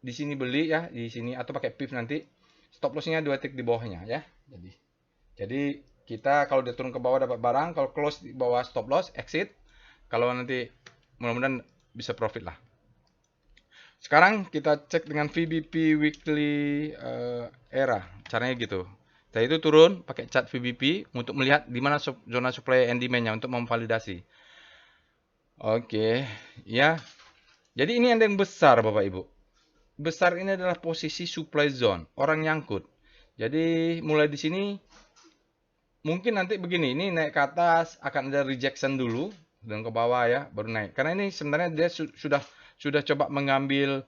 S1: di sini beli ya, di sini atau pakai pivot nanti. Stop loss-nya 2 tick di bawahnya ya. Jadi kita kalau dia turun ke bawah dapat barang, kalau close di bawah stop loss, exit. Kalau nanti mudah-mudahan bisa profit lah. Sekarang kita cek dengan VBP weekly era. Caranya gitu. Saya itu turun pakai chart VBP untuk melihat di mana zona supply and demand-nya untuk memvalidasi. Oke, ya. Jadi ini ada yang besar Bapak Ibu. Besar ini adalah posisi supply zone, orang nyangkut. Jadi mulai di sini mungkin nanti begini, ini naik ke atas akan ada rejection dulu dan ke bawah ya, baru naik. Karena ini sebenarnya dia sudah coba mengambil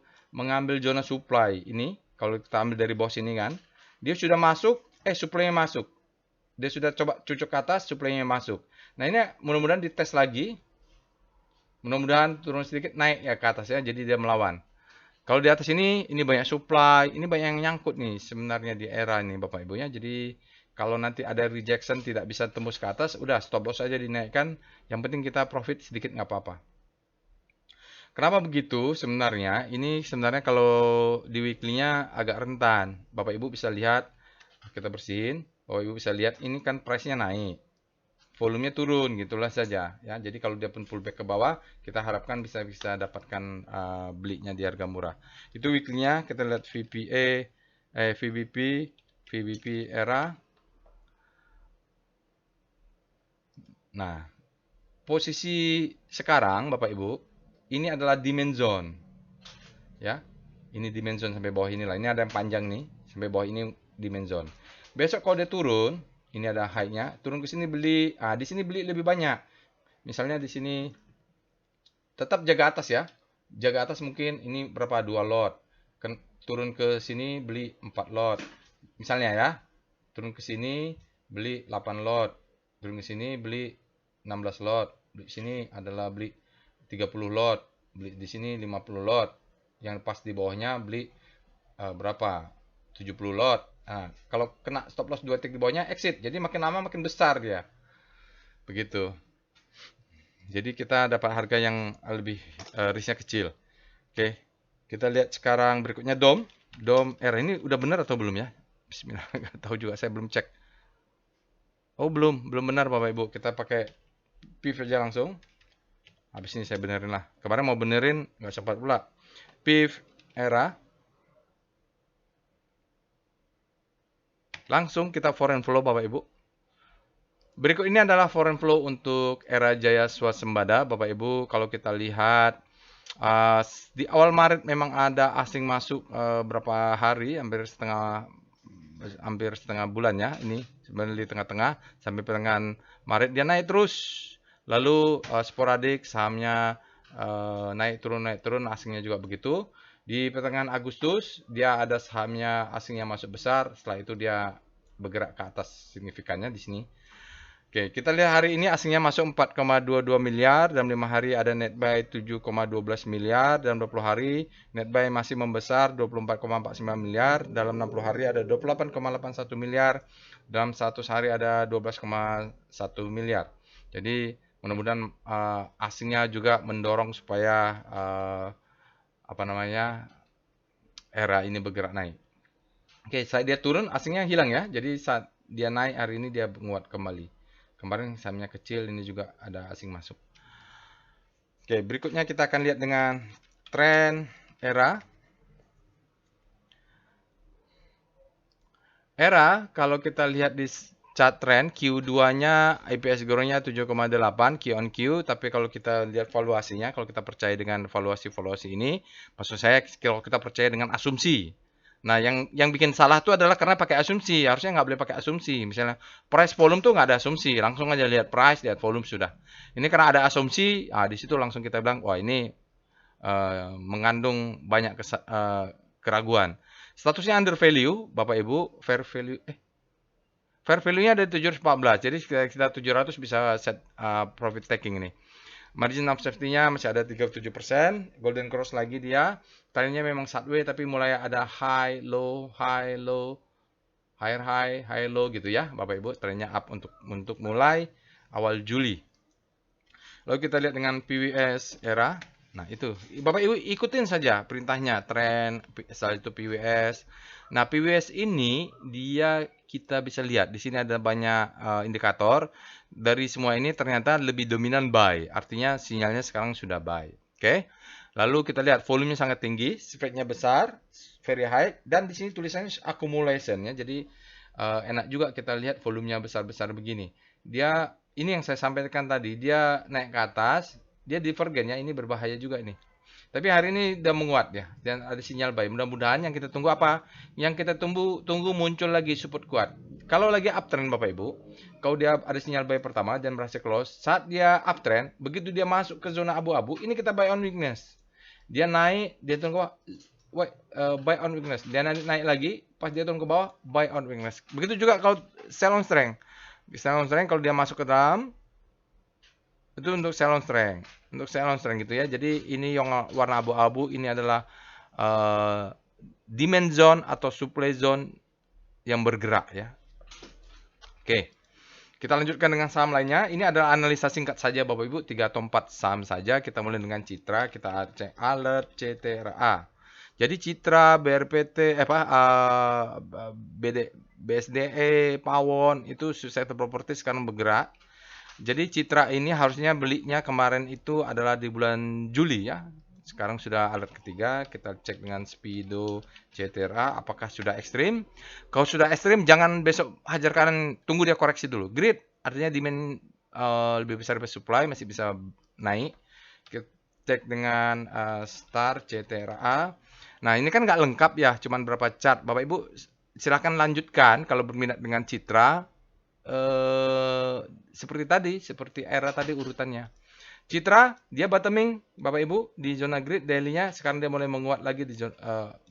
S1: zona supply ini. Kalau kita ambil dari bawah sini kan, dia sudah masuk, supply-nya masuk. Dia sudah coba cucuk ke atas, supply-nya masuk. Nah, ini mudah-mudahan dites lagi. Mudah-mudahan turun sedikit naik ya ke atas ya, jadi dia melawan. Kalau di atas ini banyak supply, ini banyak yang nyangkut nih sebenarnya di era ini Bapak Ibu ya. Jadi kalau nanti ada rejection tidak bisa tembus ke atas, udah stop loss aja dinaikkan. Yang penting kita profit sedikit nggak apa-apa. Kenapa begitu sebenarnya? Ini sebenarnya kalau di weekly-nya agak rentan. Bapak Ibu bisa lihat, kita bersihin. Bapak Ibu bisa lihat ini kan price-nya naik. Volumenya turun gitulah saja ya. Jadi kalau dia pun pullback ke bawah, kita harapkan bisa dapatkan belinya di harga murah. Itu weekly-nya kita lihat VBP era. Nah, posisi sekarang Bapak Ibu, ini adalah demand zone. Ya. Ini demand zone sampai bawah inilah. Ini ada yang panjang nih, sampai bawah ini demand zone. Besok kalau dia turun, ini ada high-nya, turun ke sini beli. Di sini beli lebih banyak. Misalnya di sini tetap jaga atas ya. Jaga atas mungkin ini berapa 2 lot. Turun ke sini beli 4 lot. Misalnya ya. Turun ke sini beli 8 lot. Turun ke sini beli 16 lot. Di sini adalah beli 30 lot. Beli di sini 50 lot. Yang pas di bawahnya beli berapa? 70 lot. Nah, kalau kena stop loss 2 tick di bawahnya exit. Jadi makin lama makin besar dia. Begitu. Jadi kita dapat harga yang lebih risknya kecil. Oke. Kita lihat sekarang berikutnya DOM. DOM R ini udah benar atau belum ya? Bismillah, nggak tahu juga, saya belum cek. Oh, belum benar Bapak Ibu. Kita pakai PIV aja langsung. Habis ini saya benerin lah. Kemarin mau benerin nggak sempat pula. PIV era. Langsung kita foreign flow Bapak Ibu. Berikut ini adalah foreign flow untuk era Jaya Swasembada Bapak Ibu. Kalau kita lihat di awal Maret memang ada asing masuk berapa hari, hampir setengah bulan ya. Ini sebenarnya di tengah-tengah sampai pertengahan Maret dia naik terus. Lalu sporadik sahamnya naik turun, asingnya juga begitu. Di pertengahan Agustus dia ada sahamnya asing yang masuk besar, setelah itu dia bergerak ke atas signifikannya di sini. Oke, kita lihat hari ini asingnya masuk 4,22 miliar, dalam 5 hari ada net buy 7,12 miliar, dalam 20 hari net buy masih membesar 24,49 miliar, dalam 60 hari ada 28,81 miliar, dalam 100 hari ada 12,1 miliar. Jadi mudah-mudahan asingnya juga mendorong supaya apa namanya era ini bergerak naik. Oke, saat dia turun asingnya hilang ya. Jadi saat dia naik hari ini dia menguat kembali. Kemarin sahamnya kecil, ini juga ada asing masuk. Oke, berikutnya kita akan lihat dengan tren era. Era, kalau kita lihat di chart trend, Q2-nya EPS growth-nya 7,8 Q on Q, tapi kalau kita lihat valuasinya, kalau kita percaya dengan valuasi ini, maksud saya kalau kita percaya dengan asumsi. Nah, yang bikin salah tuh adalah karena pakai asumsi. Harusnya nggak boleh pakai asumsi. Misalnya price volume tuh nggak ada asumsi. Langsung aja lihat price, lihat volume sudah. Ini karena ada asumsi, di situ langsung kita bilang, wah ini mengandung banyak keraguan. Statusnya under value, Bapak Ibu, fair value-nya ada 714. Jadi kita 700 bisa set profit taking ini. Margin of safety-nya masih ada 37%. Golden cross lagi dia. Trennya memang sideways tapi mulai ada high, low, high, low, higher high, high low gitu ya, Bapak Ibu. Trennya up untuk mulai awal Juli. Lalu kita lihat dengan PWS era. Nah, itu. Bapak Ibu ikutin saja perintahnya, tren, setelah itu PWS. Nah, PWS ini dia kita bisa lihat di sini ada banyak indikator. Dari semua ini ternyata lebih dominan buy. Artinya sinyalnya sekarang sudah buy. Oke. Lalu kita lihat volumenya sangat tinggi, spread-nya besar, very high, dan di sini tulisannya accumulation ya. Jadi enak juga kita lihat volumenya besar-besar begini. Ini yang saya sampaikan tadi, dia naik ke atas, dia divergen ya, ini berbahaya juga ini. Tapi hari ini udah menguat ya, dan ada sinyal buy. Mudah-mudahan yang kita tunggu apa? Yang kita tunggu muncul lagi support kuat. Kalau lagi uptrend Bapak Ibu, kalau dia ada sinyal buy pertama dan berhasil close, saat dia uptrend, begitu dia masuk ke zona abu-abu, ini kita buy on weakness. Dia naik, dia turun ke bawah, buy on weakness. Dia naik lagi, pas dia turun ke bawah, buy on weakness. Begitu juga kalau sell on strength. Sell on strength kalau dia masuk ke dalam, itu untuk sell on strength. Untuk sell on strength gitu ya. Jadi ini yang warna abu-abu, ini adalah demand zone atau supply zone yang bergerak ya. Oke. Kita lanjutkan dengan saham lainnya. Ini adalah analisa singkat saja Bapak Ibu, 3 atau 4 saham saja. Kita mulai dengan Citra, kita cek alert CTRA. Jadi Citra, BRPT, BSDE, Pawon itu sektor properti sekarang bergerak. Jadi Citra ini harusnya belinya kemarin itu adalah di bulan Juli ya. Sekarang sudah alert ketiga, kita cek dengan Speedo CTRA apakah sudah ekstrim. Kalau sudah ekstrim jangan besok hajar kanan, tunggu dia koreksi dulu. Grid artinya demand lebih besar dari supply, masih bisa naik. Kita cek dengan Star CTRA. Nah, ini kan nggak lengkap ya, cuman berapa chart. Bapak Ibu silahkan lanjutkan kalau berminat dengan Citra. Seperti era tadi urutannya. Citra, dia bottoming, Bapak Ibu, di zona grid daily-nya. Sekarang dia mulai menguat lagi di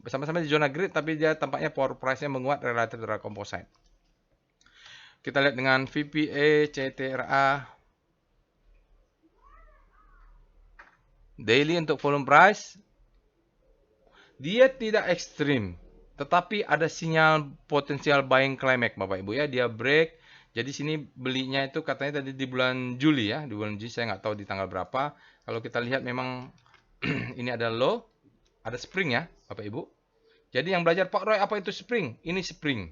S1: bersama-sama di zona grid, tapi dia tampaknya power price-nya menguat relatif terhadap composite. Kita lihat dengan VPA, CTRA. Daily untuk volume price, dia tidak ekstrim, tetapi ada sinyal potensial buying climax, Bapak Ibu ya. Dia break. Jadi sini belinya itu katanya tadi di bulan Juli ya. Di bulan Juli saya nggak tahu di tanggal berapa. Kalau kita lihat memang ini ada low, ada spring ya Bapak Ibu. Jadi yang belajar Pak Roy apa itu spring? Ini spring.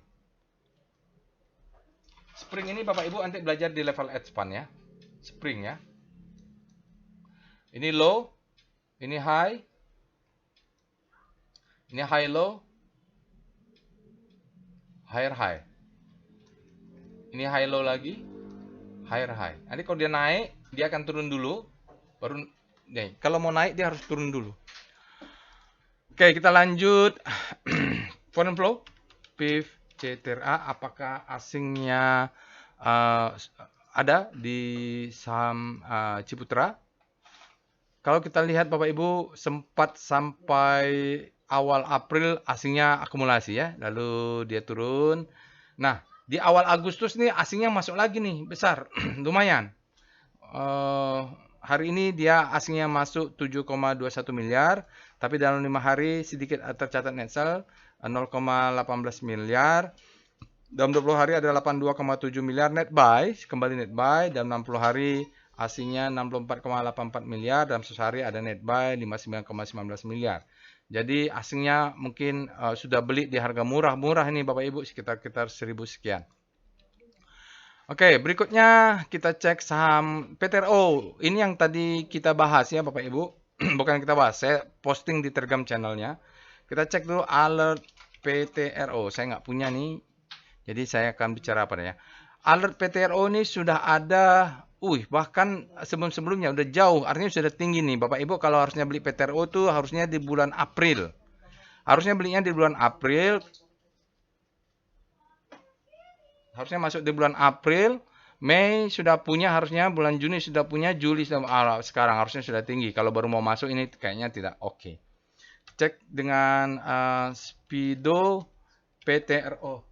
S1: Spring ini Bapak Ibu nanti belajar di level expand ya. Spring ya. Ini low, ini high. Ini high low. Higher high. Ini high low lagi, higher high. Nanti kalau dia naik, dia akan turun dulu, baru nih. Kalau mau naik dia harus turun dulu. Oke, kita lanjut. Foreign flow, PIF, CTRA, apakah asingnya ada di saham Ciputra? Kalau kita lihat Bapak Ibu sempat sampai awal April asingnya akumulasi ya, lalu dia turun. Nah, Di awal Agustus nih asingnya masuk lagi nih, besar, lumayan. Hari ini dia asingnya masuk 7,21 miliar, tapi dalam 5 hari sedikit tercatat net sell 0,18 miliar. Dalam 20 hari ada 82,7 miliar net buy, kembali net buy. Dalam 60 hari asingnya 64,84 miliar, dalam sehari ada net buy 59,19 miliar. Jadi asingnya mungkin sudah beli di harga murah-murah ini Bapak Ibu, sekitar 1.000 sekian. Oke, berikutnya kita cek saham PTRO. Ini yang tadi kita bahas ya Bapak Ibu. Bukan kita bahas, saya posting di Telegram channelnya. Kita cek dulu alert PTRO. Saya nggak punya nih. Jadi saya akan bicara apa ya. Alert PTRO ini sudah ada, bahkan sebelum-sebelumnya udah jauh, artinya sudah tinggi nih. Bapak Ibu kalau harusnya beli PTRO tuh harusnya di bulan April. Harusnya belinya di bulan April. Harusnya masuk di bulan April, Mei sudah punya, harusnya bulan Juni sudah punya, Juli sudah, sekarang harusnya sudah tinggi. Kalau baru mau masuk ini kayaknya tidak oke. Cek dengan Speedo PTRO.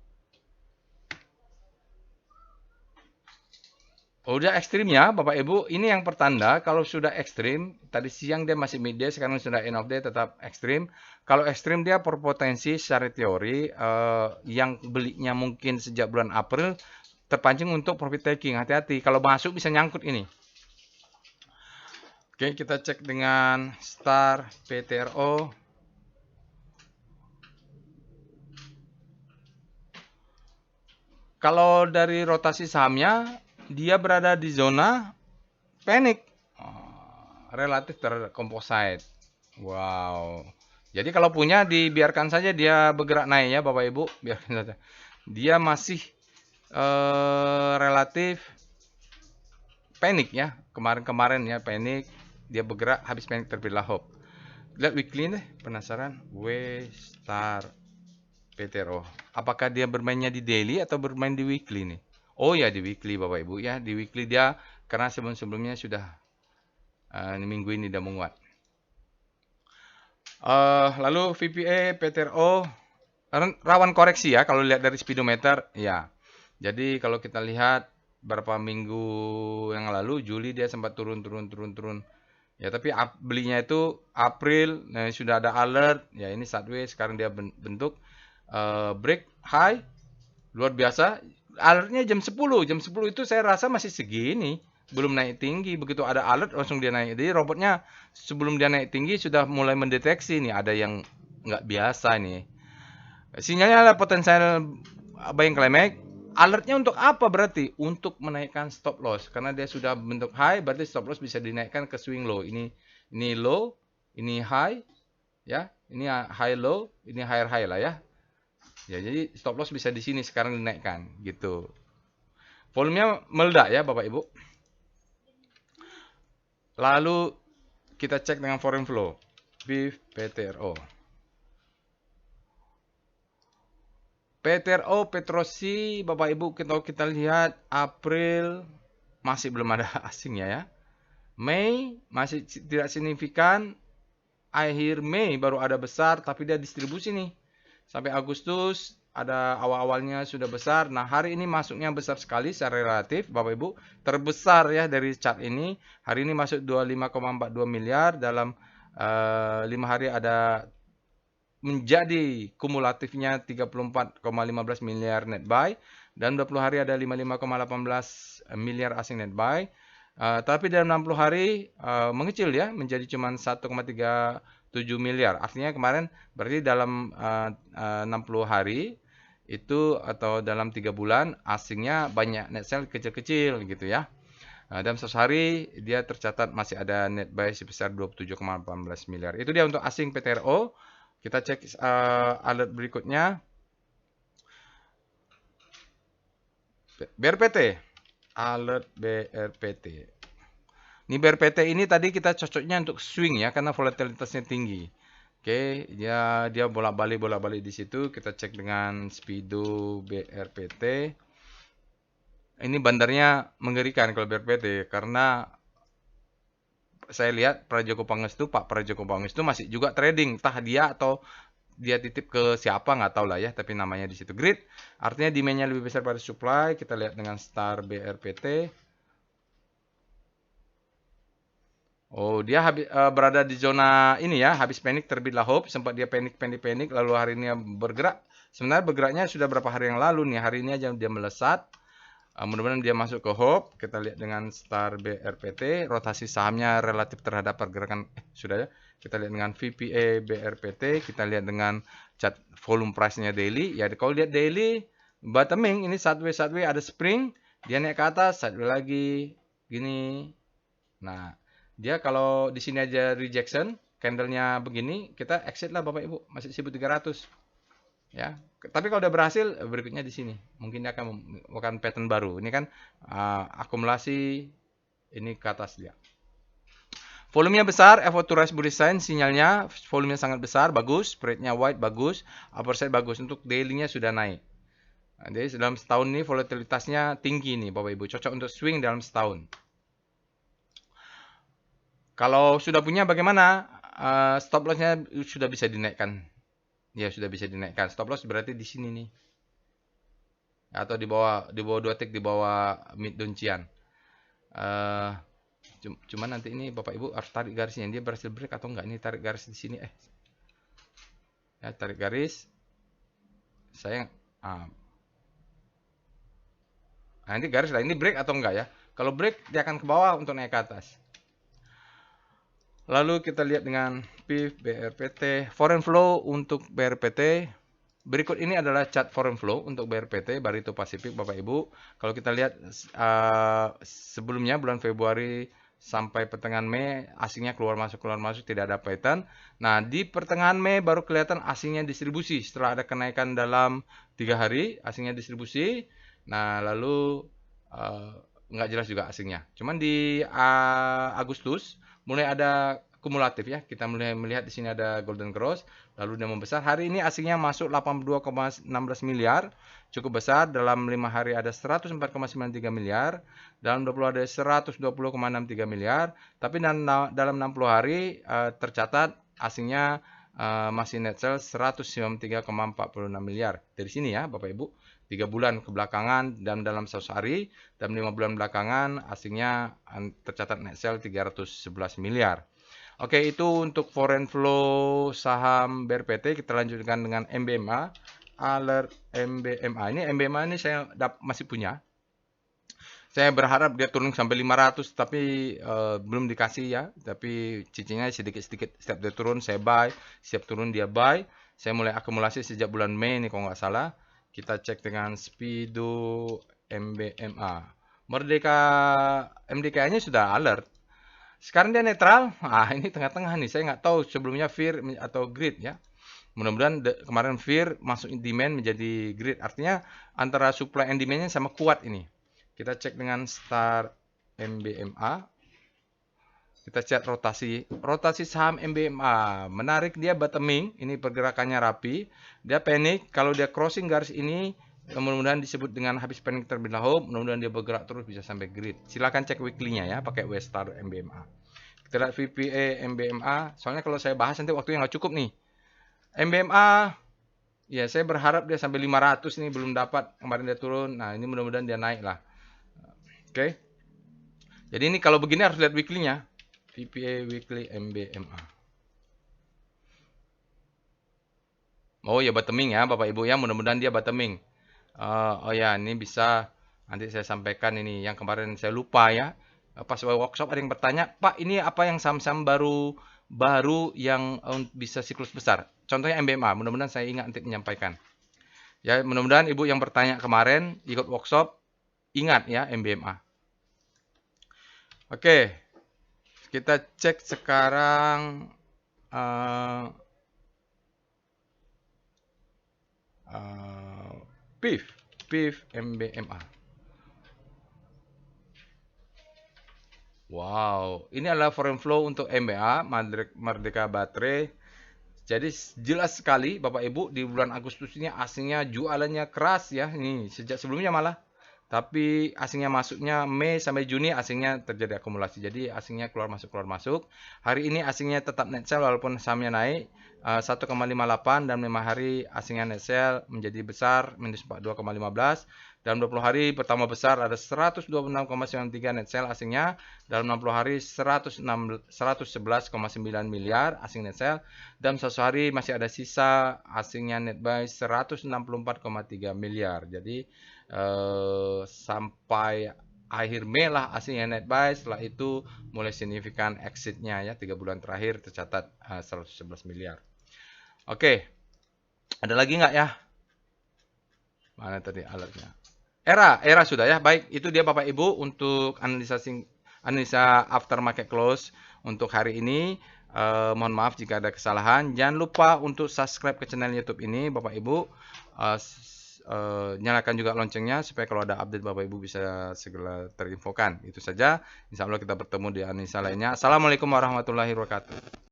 S1: Udah ekstrim ya Bapak Ibu. Ini yang pertanda kalau sudah ekstrim. Tadi siang dia masih midday, sekarang sudah end of day tetap ekstrim. Kalau ekstrim dia berpotensi secara teori yang belinya mungkin sejak bulan April terpancing untuk profit taking. Hati-hati kalau masuk bisa nyangkut ini. Oke, kita cek dengan Star PTRO. Kalau dari rotasi sahamnya dia berada di zona panic relatif terhadap composite. Wow. Jadi kalau punya dibiarkan saja dia bergerak naik ya Bapak Ibu, biarkan saja. Dia masih relatif panic ya. Kemarin-kemarin ya panic, dia bergerak habis panic terbelah hope. Lihat weekly deh, penasaran. Star PTRO. Apakah dia bermainnya di daily atau bermain di weekly nih? Oh ya di weekly Bapak Ibu ya, di weekly dia karena sebelum-sebelumnya sudah minggu ini udah menguat. Lalu VPA PTRO rawan koreksi ya kalau lihat dari speedometer ya. Jadi kalau kita lihat berapa minggu yang lalu Juli dia sempat turun. Ya tapi belinya itu April, nah, sudah ada alert ya, ini sideways, sekarang dia bentuk break high luar biasa. Alertnya jam 10 itu saya rasa masih segini, belum naik tinggi. Begitu ada alert langsung dia naik. Jadi robotnya sebelum dia naik tinggi sudah mulai mendeteksi nih ada yang nggak biasa nih. Sinyalnya adalah potensial buying climax. Alertnya untuk apa berarti? Untuk menaikkan stop loss. Karena dia sudah bentuk high, berarti stop loss bisa dinaikkan ke swing low. Ini low, ini high, ya. Ini high low, ini higher high lah ya. Ya, jadi stop loss bisa di sini sekarang dinaikkan, gitu. Volumenya meledak ya Bapak Ibu. Lalu kita cek dengan foreign flow. BIF PTRO. PTRO Petrosi Bapak Ibu, kita lihat April masih belum ada asingnya ya. Mei masih tidak signifikan. Akhir Mei baru ada besar, tapi dia distribusi nih. Sampai Agustus ada awal-awalnya sudah besar. Nah hari ini masuknya besar sekali secara relatif Bapak Ibu. Terbesar ya dari chart ini. Hari ini masuk 25,42 miliar. Dalam 5 hari ada menjadi kumulatifnya 34,15 miliar net buy. Dan 20 hari ada 55,18 miliar asing net buy. Tapi dalam 60 hari mengecil ya, menjadi cuma 1,37 miliar. Artinya kemarin berarti dalam 60 hari itu atau dalam 3 bulan asingnya banyak net sell kecil-kecil gitu ya. Dalam 100 hari dia tercatat masih ada net buy sebesar 27,18 miliar. Itu dia untuk asing PTRO. Kita cek alert berikutnya. BRPT. Alert BRPT. Ini BRPT ini tadi kita cocoknya untuk swing ya, karena volatilitasnya tinggi. Oke, dia bolak-balik di situ. Kita cek dengan Speedo BRPT. Ini bandarnya mengerikan kalau BRPT, karena saya lihat Pak Prajogo Pangestu masih juga trading, entah dia atau dia titip ke siapa nggak tahu lah ya, tapi namanya di situ grid. Artinya demand-nya lebih besar pada supply. Kita lihat dengan star BRPT. Oh, dia berada di zona ini ya, habis panik terbitlah hope, sempat dia panik, lalu hari ini bergerak. Sebenarnya bergeraknya sudah berapa hari yang lalu nih, hari ini aja dia melesat. Mudah-mudahan dia masuk ke hope. Kita lihat dengan star BRPT, rotasi sahamnya relatif terhadap pergerakan, sudah ya. Kita lihat dengan VPA BRPT, kita lihat dengan chart volume price-nya daily. Ya, kalau lihat daily, bottoming, ini sideways ada spring, dia naik ke atas, sideways lagi, gini. Nah, dia kalau di sini aja rejection, candlenya begini, kita exit lah Bapak Ibu, masih 1300. Ya. Tapi kalau udah berhasil, berikutnya di sini. Mungkin dia akan melakukan pattern baru. Ini kan akumulasi, ini ke atas dia. Volumenya besar, effort to rise bullish sign, sinyalnya volumenya sangat besar, bagus, spreadnya wide, bagus, upper side bagus, untuk daily-nya sudah naik. Nah, jadi dalam setahun ini volatilitasnya tinggi nih Bapak Ibu, cocok untuk swing dalam setahun. Kalau sudah punya bagaimana? Stop loss-nya sudah bisa dinaikkan. Ya, sudah bisa dinaikkan. Stop loss berarti di sini nih. Atau di bawah 2 tick, di bawah mid doncian. Cuma nanti ini Bapak Ibu harus tarik garisnya. Dia berhasil break atau enggak? Ini tarik garis di sini. Ya, tarik garis. Saya nanti garis lah. Ini break atau enggak ya? Kalau break dia akan ke bawah untuk naik ke atas. Lalu kita lihat dengan PIF BRPT, foreign flow untuk BRPT. Berikut ini adalah chart foreign flow untuk BRPT, Barito Pacific Bapak Ibu. Kalau kita lihat sebelumnya bulan Februari sampai pertengahan Mei, asingnya keluar masuk tidak ada pattern. Nah, di pertengahan Mei baru kelihatan asingnya distribusi. Setelah ada kenaikan dalam 3 hari, asingnya distribusi. Nah, lalu nggak jelas juga asingnya. Cuman di Agustus mulai ada kumulatif ya. Kita mulai melihat di sini ada golden cross, lalu dia membesar. Hari ini asingnya masuk 82,16 miliar, cukup besar. Dalam 5 hari ada 104,93 miliar, dalam 20 ada 120,63 miliar. Tapi dalam 60 hari tercatat asingnya masih net sell 193,46 miliar. Dari sini ya Bapak Ibu, 3 bulan kebelakangan dan dalam 100 hari dan 5 bulan belakangan asingnya tercatat net sell 311 miliar. Oke, itu untuk foreign flow saham BRPT. Kita lanjutkan dengan MBMA. Alert MBMA. Ini MBMA ini saya masih punya. Saya berharap dia turun sampai 500, tapi belum dikasih ya. Tapi cicinya sedikit-sedikit. Setiap dia turun saya buy, setiap turun dia buy. Saya mulai akumulasi sejak bulan Mei ini kalau nggak salah. Kita cek dengan Speedo MBMA. Merdeka MDKA-nya sudah alert. Sekarang dia netral. Ini tengah-tengah nih. Saya nggak tahu sebelumnya fear atau greed ya. Mudah-mudahan kemarin fear masuk demand menjadi greed. Artinya antara supply and demand-nya sama kuat ini. Kita cek dengan star MBMA. Kita cek rotasi. Rotasi saham MBMA. Menarik, dia bottoming. Ini pergerakannya rapi. Dia panik. Kalau dia crossing garis ini, mudah-mudahan disebut dengan habis panik terlebih dahulu. Mudah-mudahan dia bergerak terus bisa sampai grid. Silahkan cek weekly-nya ya. Pakai W-star MBMA. Kita lihat VPA MBMA. Soalnya kalau saya bahas nanti waktunya nggak cukup nih. MBMA. Ya, saya berharap dia sampai 500 nih. Belum dapat. Kemarin dia turun. Nah, ini mudah-mudahan dia naik lah. Oke. Jadi ini kalau begini harus lihat weekly-nya. VPA weekly MBMA. Oh ya, bottoming ya Bapak Ibu ya. Mudah-mudahan dia bottoming. Oh ya, ini bisa nanti saya sampaikan ini yang kemarin saya lupa ya. Pas workshop ada yang bertanya, Pak, ini apa yang saham-saham baru yang bisa siklus besar? Contohnya MBMA. Mudah-mudahan saya ingat nanti menyampaikan. Ya, mudah-mudahan Ibu yang bertanya kemarin ikut workshop ingat ya MBMA. Oke. Kita cek sekarang PIF MBMA. Wow, ini adalah foreign flow untuk MBA, Merdeka Baterai. Jadi jelas sekali Bapak Ibu di bulan Agustus ini asingnya jualannya keras ya. Ini sejak sebelumnya malah. Tapi asingnya masuknya Mei sampai Juni asingnya terjadi akumulasi. Jadi asingnya keluar masuk. Hari ini asingnya tetap net sell walaupun sahamnya naik. 1,58 dan 5 hari asingnya net sell menjadi besar minus 42,15. Dalam 20 hari pertama besar ada 126,93 net sell asingnya. Dalam 60 hari 111,9 miliar asing net sell. Dalam 100 hari masih ada sisa asingnya net buy 164,3 miliar. Jadi sampai akhir Mei lah asingnya net buy. Setelah itu mulai signifikan exitnya ya. 3 bulan terakhir tercatat 111 miliar. Oke, ada lagi nggak ya? Mana tadi alertnya? Era sudah ya. Baik, itu dia Bapak Ibu untuk analisa after market close untuk hari ini. Mohon maaf jika ada kesalahan. Jangan lupa untuk subscribe ke channel YouTube ini Bapak Ibu. Nyalakan juga loncengnya supaya kalau ada update Bapak Ibu bisa segera terinfokan. Itu saja. Insya Allah kita bertemu di analisa lainnya. Assalamualaikum warahmatullahi wabarakatuh.